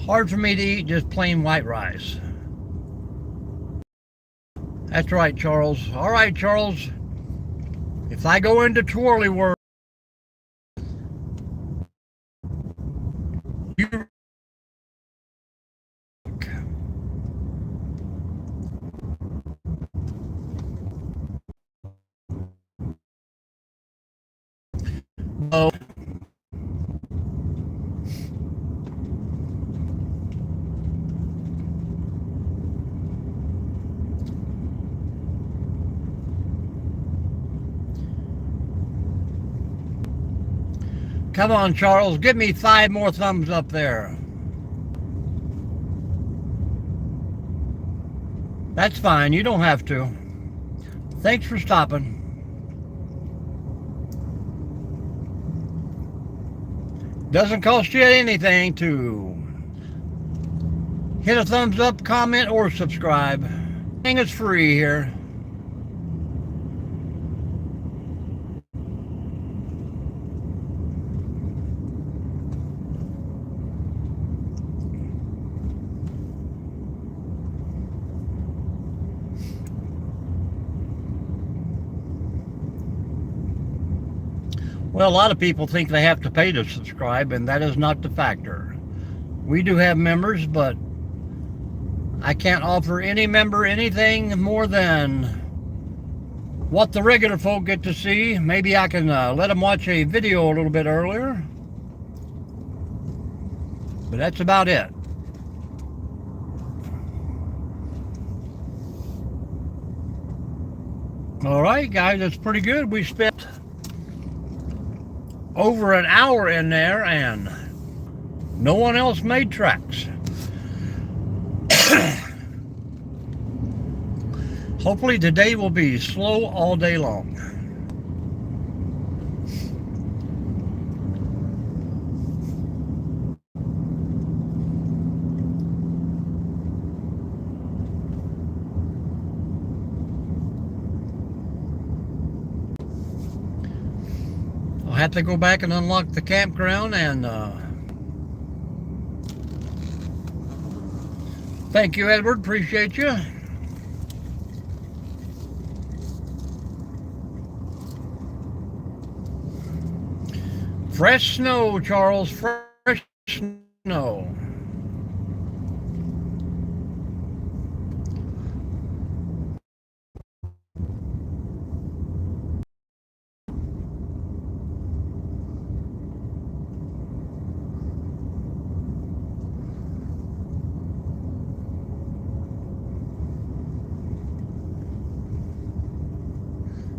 Hard for me to eat just plain white rice. That's right, Charles. All right, Charles. If I go into twirly world, you know. Come on, Charles. Give me 5 more thumbs up there. That's fine. You don't have to. Thanks for stopping. Doesn't cost you anything to hit a thumbs up, comment, or subscribe. Everything is free here. Well, a lot of people think they have to pay to subscribe, and that is not the factor. We do have members, but I can't offer any member anything more than what the regular folk get to see. Maybe I can let them watch a video a little bit earlier, but that's about it. All right, guys, that's pretty good. We spent over an hour in there and no one else made tracks. Hopefully today will be slow all day long. I'll have to go back and unlock the campground and thank you, Edward. Appreciate you. Fresh snow, Charles. Fresh snow.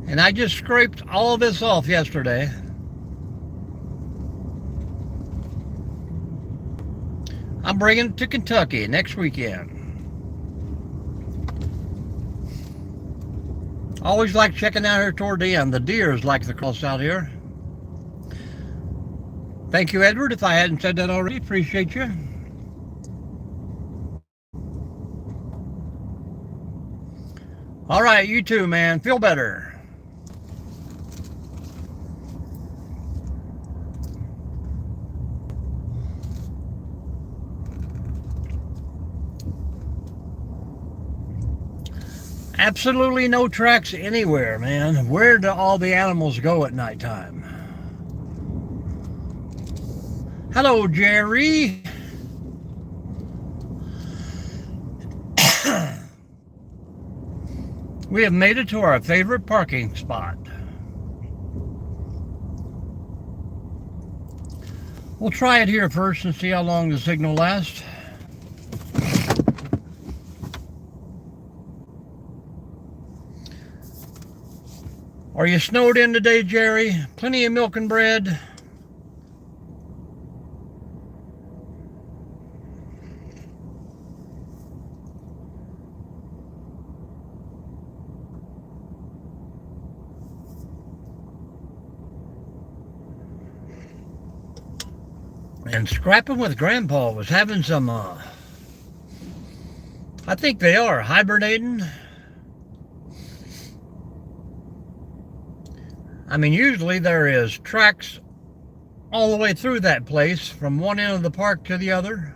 And I just scraped all of this off yesterday. I'm bringing it to Kentucky next weekend. Always like checking out here toward the end. The deers like the cross out here. Thank you, Edward. If I hadn't said that already, appreciate you. All right, you too, man. Feel better. Absolutely no tracks anywhere, man. Where do all the animals go at nighttime? Hello, Jerry. We have made it to our favorite parking spot. We'll try it here first and see how long the signal lasts. Are you snowed in today, Jerry? Plenty of milk and bread? And Scrapping with Grandpa was having some, I think they are hibernating. I mean, usually there is tracks all the way through that place from one end of the park to the other.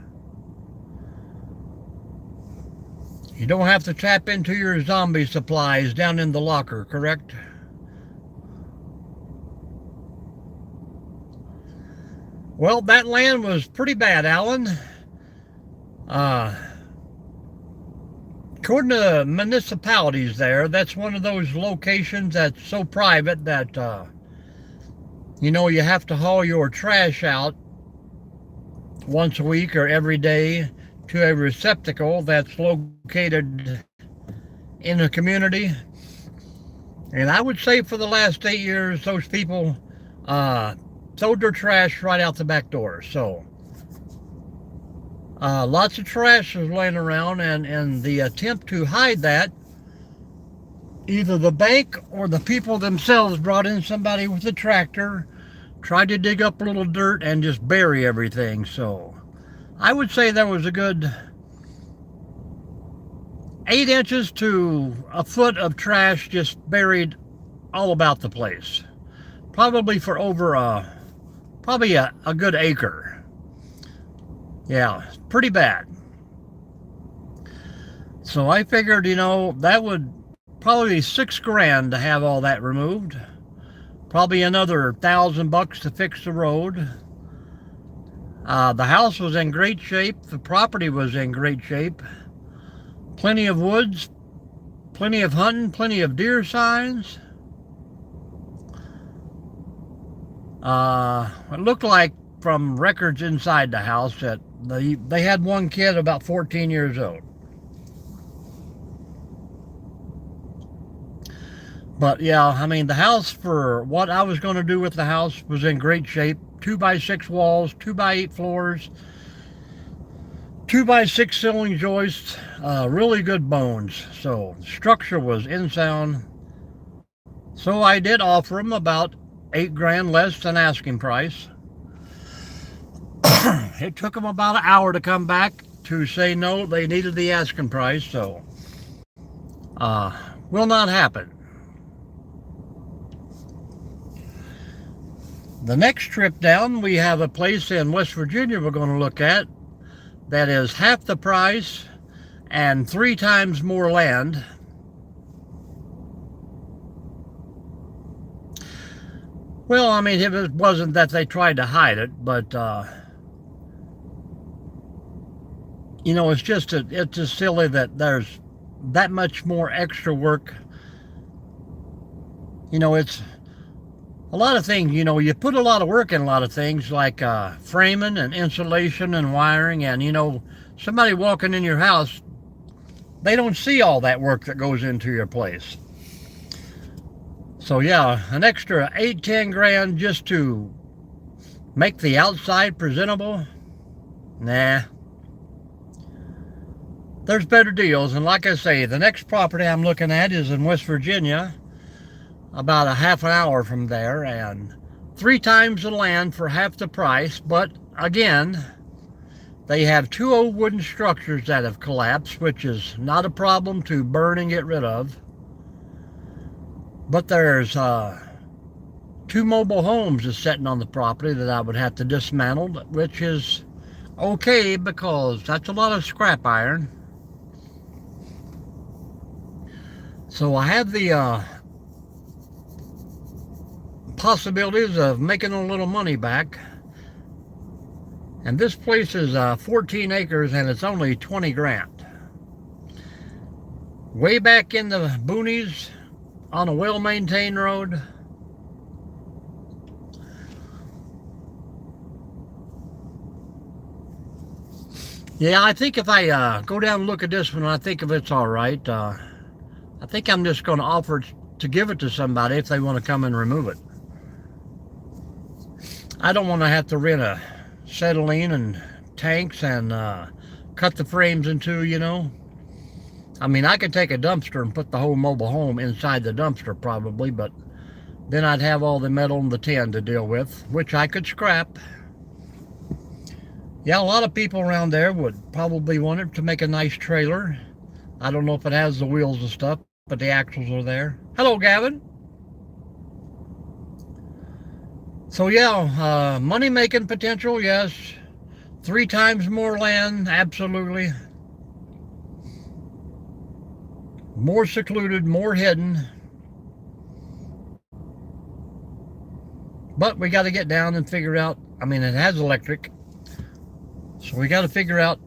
You don't have to tap into your zombie supplies down in the locker, correct? Well, that land was pretty bad, Alan. According to municipalities there, that's one of those locations that's so private that, you have to haul your trash out once a week or every day to a receptacle that's located in a community. And I would say for the last 8 years, those people throwed their trash right out the back door. So lots of trash is laying around, and the attempt to hide that, either the bank or the people themselves brought in somebody with a tractor, tried to dig up a little dirt and just bury everything. So I would say there was a good 8 inches to a foot of trash just buried all about the place. Probably for over probably a good acre. Yeah, pretty bad. So I figured, that would probably be $6,000 to have all that removed. Probably another $1,000 to fix the road. The house was in great shape. The property was in great shape. Plenty of woods, plenty of hunting, plenty of deer signs. It looked like from records inside the house that they had one kid about 14 years old. But yeah, I mean, the house, for what I was going to do with the house, was in great shape. 2x6 walls, 2x8 floors, 2x6 ceiling joists, really good bones. So structure was in sound. So I did offer them about 8 grand less than asking price. It took them about an hour to come back to say no, they needed the asking price. So will not happen. The next trip down, we have a place in West Virginia we're going to look at that is half the price and 3 times more land. Well, I mean, it wasn't that they tried to hide it, but you know, it's just silly that there's that much more extra work. You know, it's a lot of things. You know, you put a lot of work in a lot of things, like framing and insulation and wiring, and you know, somebody walking in your house, they don't see all that work that goes into your place. So yeah, an extra 8-10 grand just to make the outside presentable? Nah. There's better deals, and like I say, the next property I'm looking at is in West Virginia, about a half an hour from there, and 3 times the land for half the price. But again, they have 2 old wooden structures that have collapsed, which is not a problem to burn and get rid of. But there's 2 mobile homes just sitting on the property that I would have to dismantle, which is okay because that's a lot of scrap iron. So I have the possibilities of making a little money back. And this place is 14 acres and it's only 20 grand. Way back in the boonies on a well-maintained road. Yeah, I think if I go down and look at this one, I think if it's all right, I think I'm just going to offer it to give it to somebody if they want to come and remove it. I don't want to have to rent a acetylene and tanks and cut the frames in two, you know. I mean, I could take a dumpster and put the whole mobile home inside the dumpster probably, but then I'd have all the metal and the tin to deal with, which I could scrap. Yeah, a lot of people around there would probably want it to make a nice trailer. I don't know if it has the wheels and stuff, but the axles are there. Hello, Gavin. So yeah, money-making potential, yes. 3 times more land, absolutely. More secluded, more hidden. But we got to get down and figure out, I mean, it has electric. So we got to figure out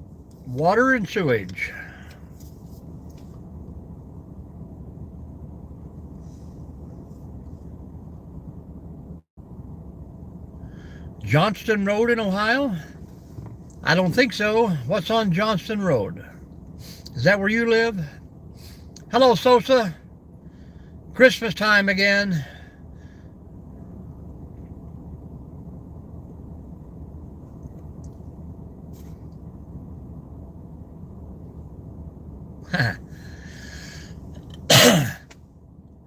water and sewage. Johnston Road in Ohio? I don't think so. What's on Johnston Road? Is that where you live? Hello, Sosa. Christmas time again.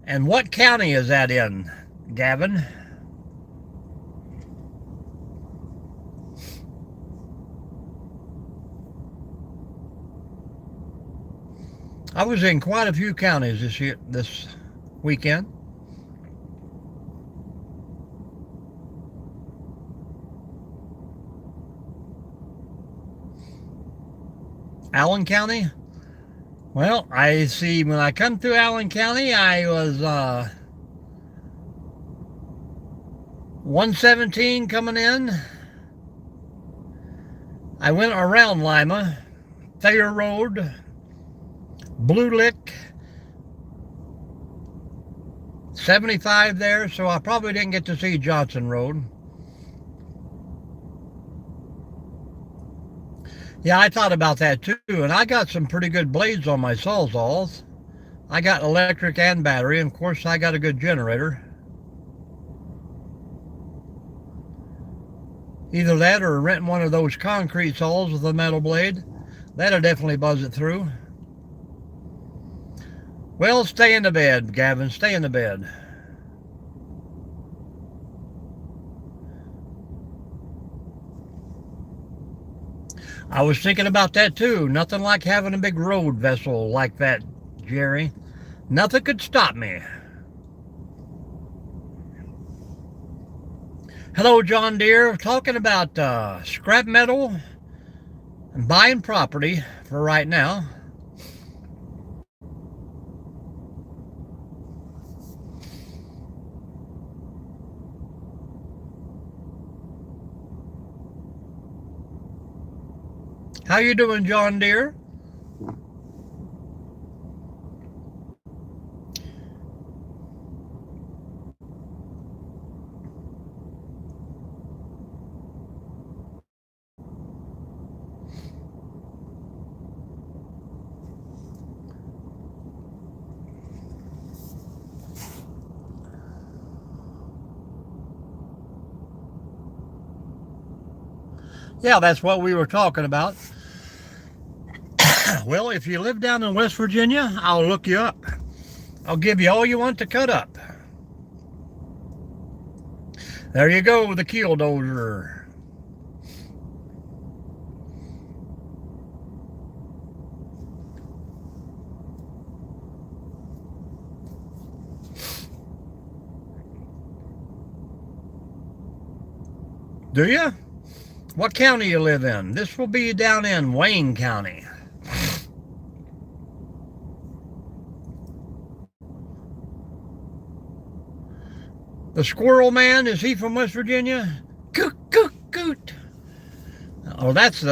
And what county is that in, Gavin? I was in quite a few counties this weekend. Allen County? Well, I see when I come through Allen County, I was 117 coming in. I went around Lima, Thayer Road, Blue Lick, 75 there, so I probably didn't get to see Johnson Road. Yeah, I thought about that too, and I got some pretty good blades on my Sawzalls. I got electric and battery, and of course I got a good generator. Either that or renting one of those concrete saws with a metal blade. That'll definitely buzz it through. Well, stay in the bed, Gavin. Stay in the bed. I was thinking about that too. Nothing like having a big road vessel like that, Jerry. Nothing could stop me. Hello, John Deere. Talking about scrap metal and buying property for right now. How you doing, John Deere? Yeah, that's what we were talking about. Well, if you live down in West Virginia, I'll look you up. I'll give you all you want to cut up. There you go with the keel dozer. Do you? What county you live in? This will be down in Wayne County. The Squirrel Man, is he from West Virginia? Coot, coot, coot. Oh, that's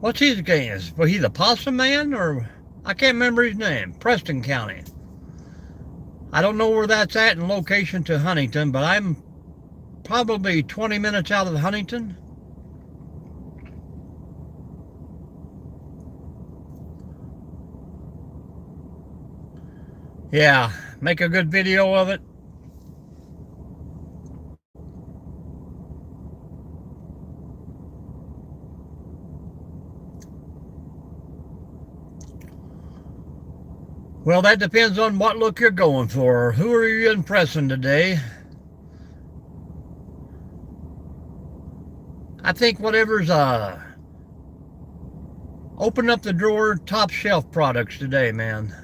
what's his name? Was he the Possum Man, or I can't remember his name. Preston County. I don't know where that's at in location to Huntington, but I'm probably 20 minutes out of Huntington. Yeah, make a good video of it. Well, that depends on what look you're going for. Who are you impressing today? I think whatever's open up the drawer top shelf products today, man.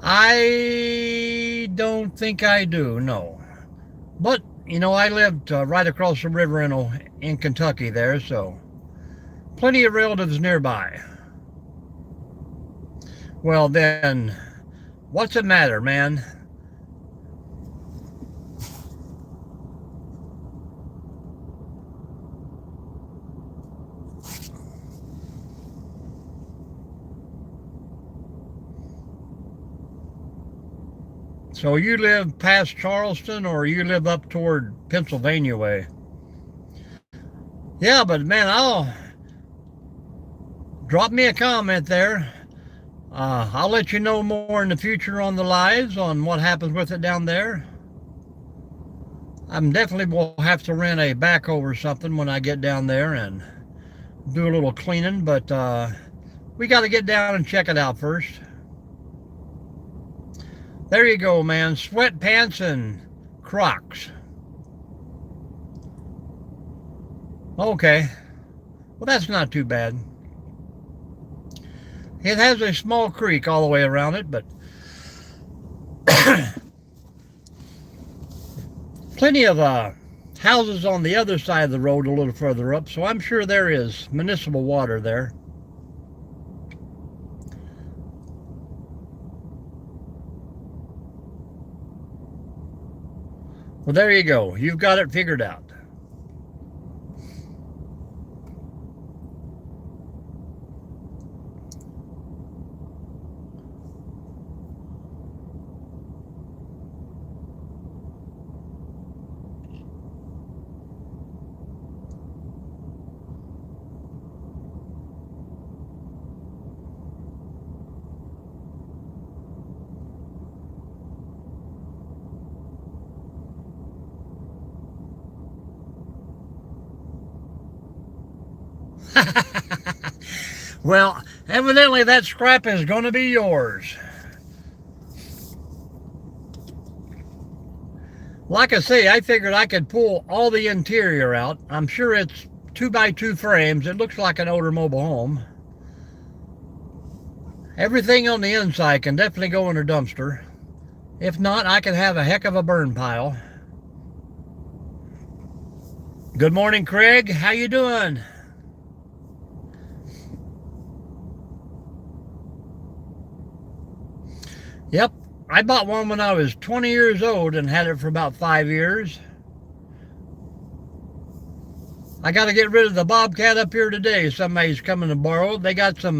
I don't think I do, no. But, you know, I lived right across the river in Kentucky there, so plenty of relatives nearby. Well, then, what's it matter, man? So you live past Charleston, or you live up toward Pennsylvania way? Yeah, but man, I'll drop me a comment there. I'll let you know more in the future on the lives on what happens with it down there. I'm definitely will have to rent a backhoe or something when I get down there and do a little cleaning, but we got to get down and check it out first. There you go, man. Sweatpants and Crocs. Okay. Well, that's not too bad. It has a small creek all the way around it, but plenty of houses on the other side of the road a little further up, so I'm sure there is municipal water there. Well, there you go. You've got it figured out. Well, evidently that scrap is going to be yours. Like I say, I figured I could pull all the interior out. I'm sure it's 2x2 frames. It looks like an older mobile home. Everything on the inside can definitely go in a dumpster. If not, I could have a heck of a burn pile. Good morning, Craig. How you doing? Yep, I bought one when I was 20 years old and had it for about 5 years. I got to get rid of the Bobcat up here today. Somebody's coming to borrow. They got some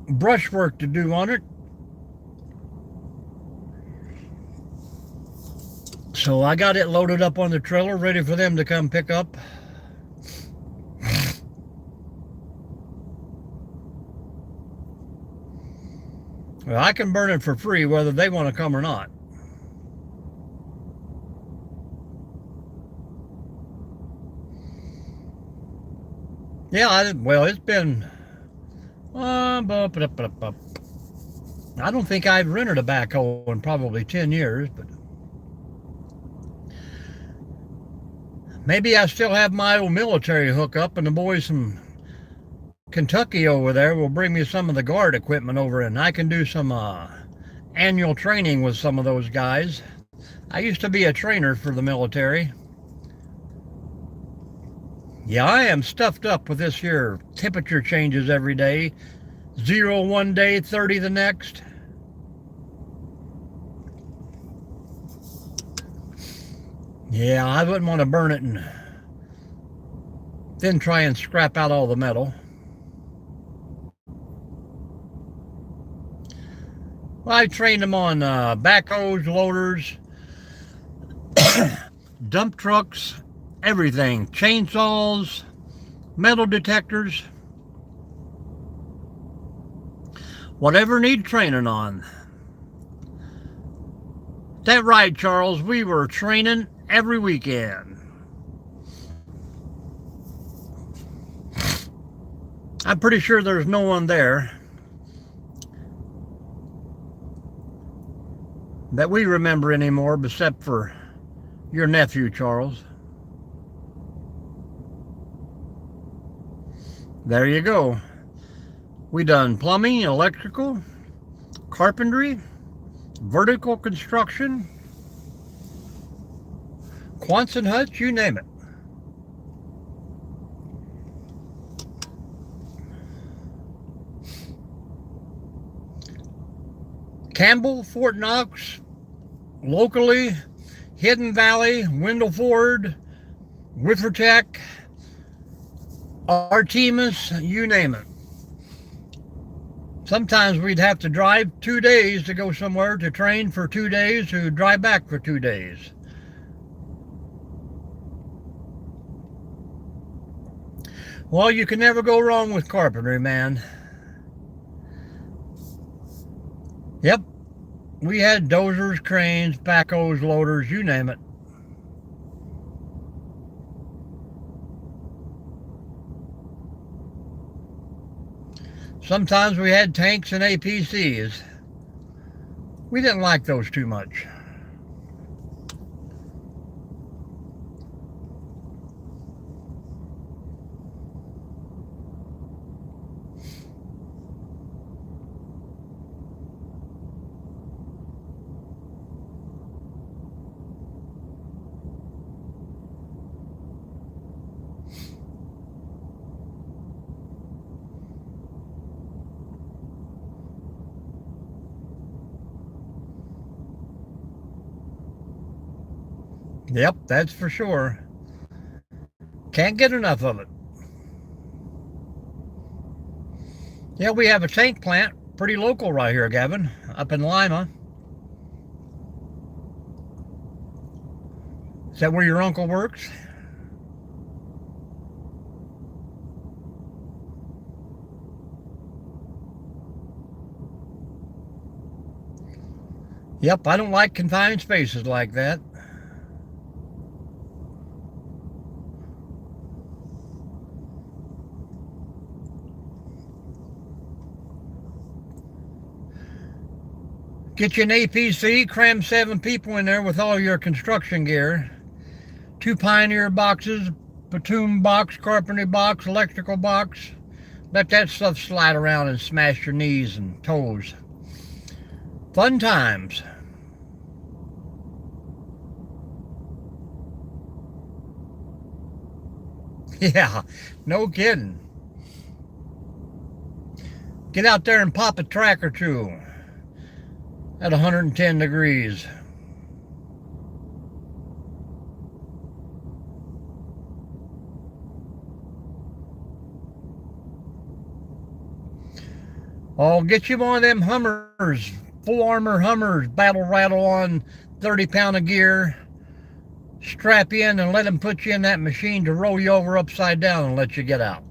brushwork to do on it. So I got it loaded up on the trailer, ready for them to come pick up. Well, I can burn it for free whether they want to come or not. Yeah, well, it's been... I don't think I've rented a backhoe in probably 10 years, but... Maybe I still have my old military hookup, and the boys from Kentucky over there will bring me some of the guard equipment over, and I can do some annual training with some of those guys. I used to be a trainer for the military. Yeah, I am stuffed up with this here temperature changes every day. 0 one day, 30 the next. Yeah, I wouldn't want to burn it and then try and scrap out all the metal. Well, I trained them on backhoes, loaders, dump trucks, everything. Chainsaws, metal detectors. Whatever need training on. That right, Charles. We were training every weekend. I'm pretty sure there's no one there that we remember anymore except for your nephew, Charles. There you go. We done plumbing, electrical, carpentry, vertical construction, Quonset huts, you name it. Campbell, Fort Knox, locally, Hidden Valley, Wendell Ford, Wiffertech, Artemis, you name it. Sometimes we'd have to drive 2 days to go somewhere, to train for 2 days, to drive back for 2 days. Well, you can never go wrong with carpentry, man. Yep, we had dozers, cranes, backhoes, loaders, you name it. Sometimes we had tanks and APCs. We didn't like those too much. Yep, that's for sure. Can't get enough of it. Yeah, we have a tank plant, pretty local right here, Gavin, up in Lima. Is that where your uncle works? Yep, I don't like confined spaces like that. Get you an APC, cram 7 people in there with all your construction gear. 2 Pioneer boxes, platoon box, carpentry box, electrical box. Let that stuff slide around and smash your knees and toes. Fun times. Yeah, no kidding. Get out there and pop a track or two at 110 degrees. Oh, get you one of them Hummers, full armor Hummers, battle rattle on 30-pound of gear. Strap you in and let them put you in that machine to roll you over upside down and let you get out.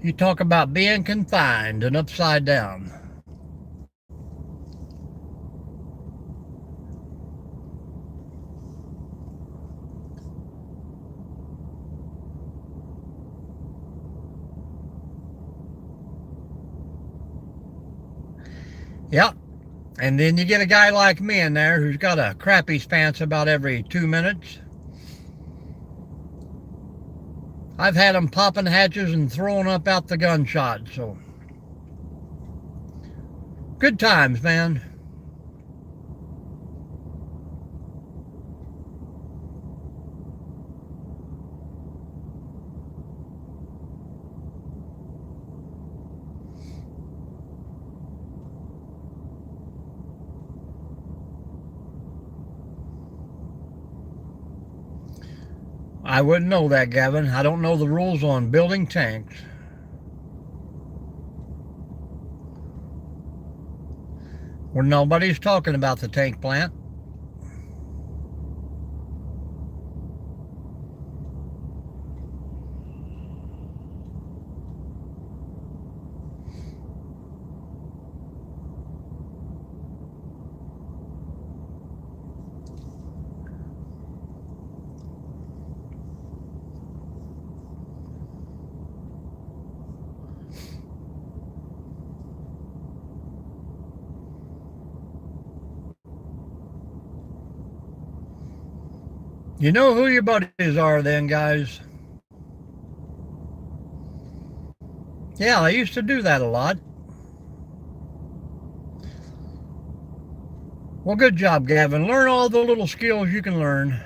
You talk about being confined and upside down. Yep. And then you get a guy like me in there who's got a crappy stance about every 2 minutes. I've had them popping hatches and throwing up out the gunshot, so good times, man. I wouldn't know that, Gavin. I don't know the rules on building tanks. Well, nobody's talking about the tank plant. You know who your buddies are then, guys. Yeah, I used to do that a lot. Well, good job, Gavin. Learn all the little skills you can learn.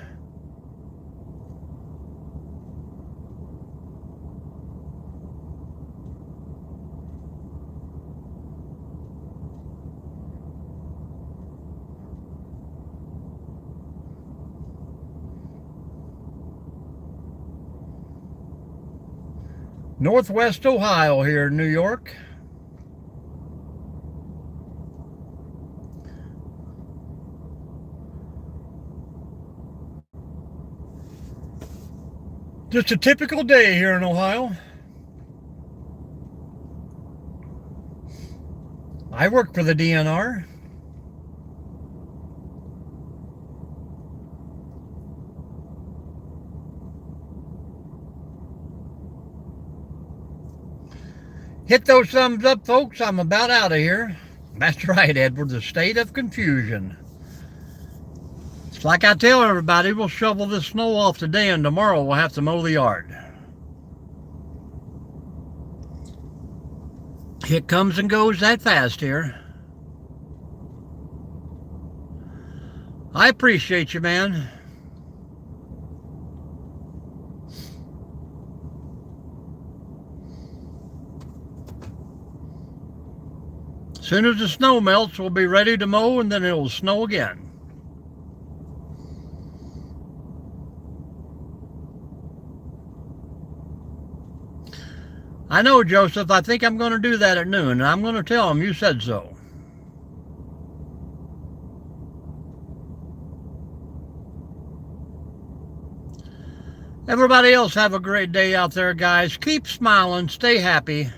Northwest Ohio here in New York. Just a typical day here in Ohio. I work for the DNR. Hit those thumbs up, folks. I'm about out of here. That's right, Edward, the state of confusion. It's like I tell everybody, we'll shovel this snow off today and tomorrow we'll have to mow the yard. It comes and goes that fast here. I appreciate you, man. As soon as the snow melts, we'll be ready to mow, and then it'll snow again. I know, Joseph. I think I'm going to do that at noon, and I'm going to tell him you said so. Everybody else have a great day out there, guys. Keep smiling. Stay happy.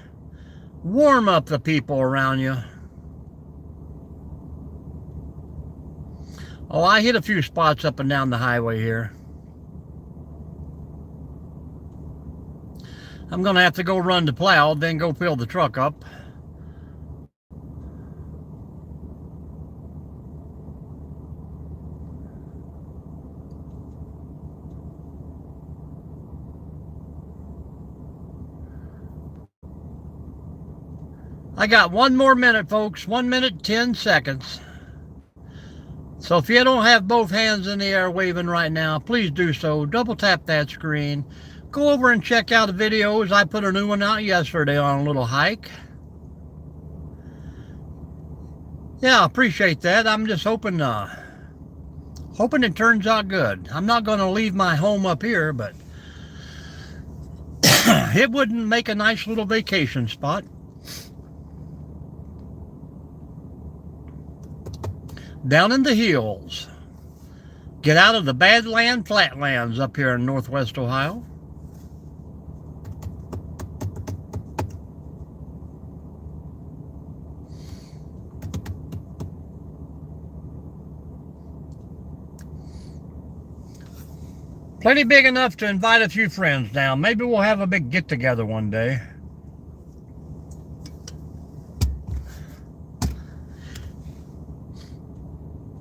Warm up the people around you. Oh, I hit a few spots up and down the highway here. I'm going to have to go run the plow, then go fill the truck up. I got 1 more minute, folks. 1 minute, 10 seconds. So if you don't have both hands in the air waving right now, please do so. Double tap that screen. Go over and check out the videos. I put a new one out yesterday on a little hike. Yeah, I appreciate that. I'm just hoping it turns out good. I'm not going to leave my home up here, but it wouldn't make a nice little vacation spot. Down in the hills. Get out of the badland flatlands up here in northwest Ohio. Plenty big enough to invite a few friends down. Maybe we'll have a big get-together one day.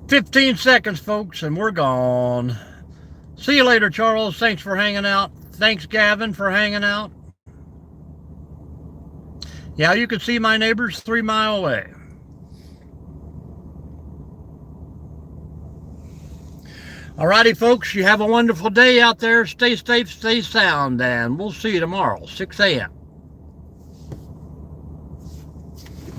"15 seconds, folks, and we're gone. See you later, Charles. Thanks for hanging out. Thanks, Gavin, for hanging out. Yeah, you can see my neighbors 3 miles away. Alrighty, folks, you have a wonderful day out there. Stay safe, stay sound, and we'll see you tomorrow, 6 a.m.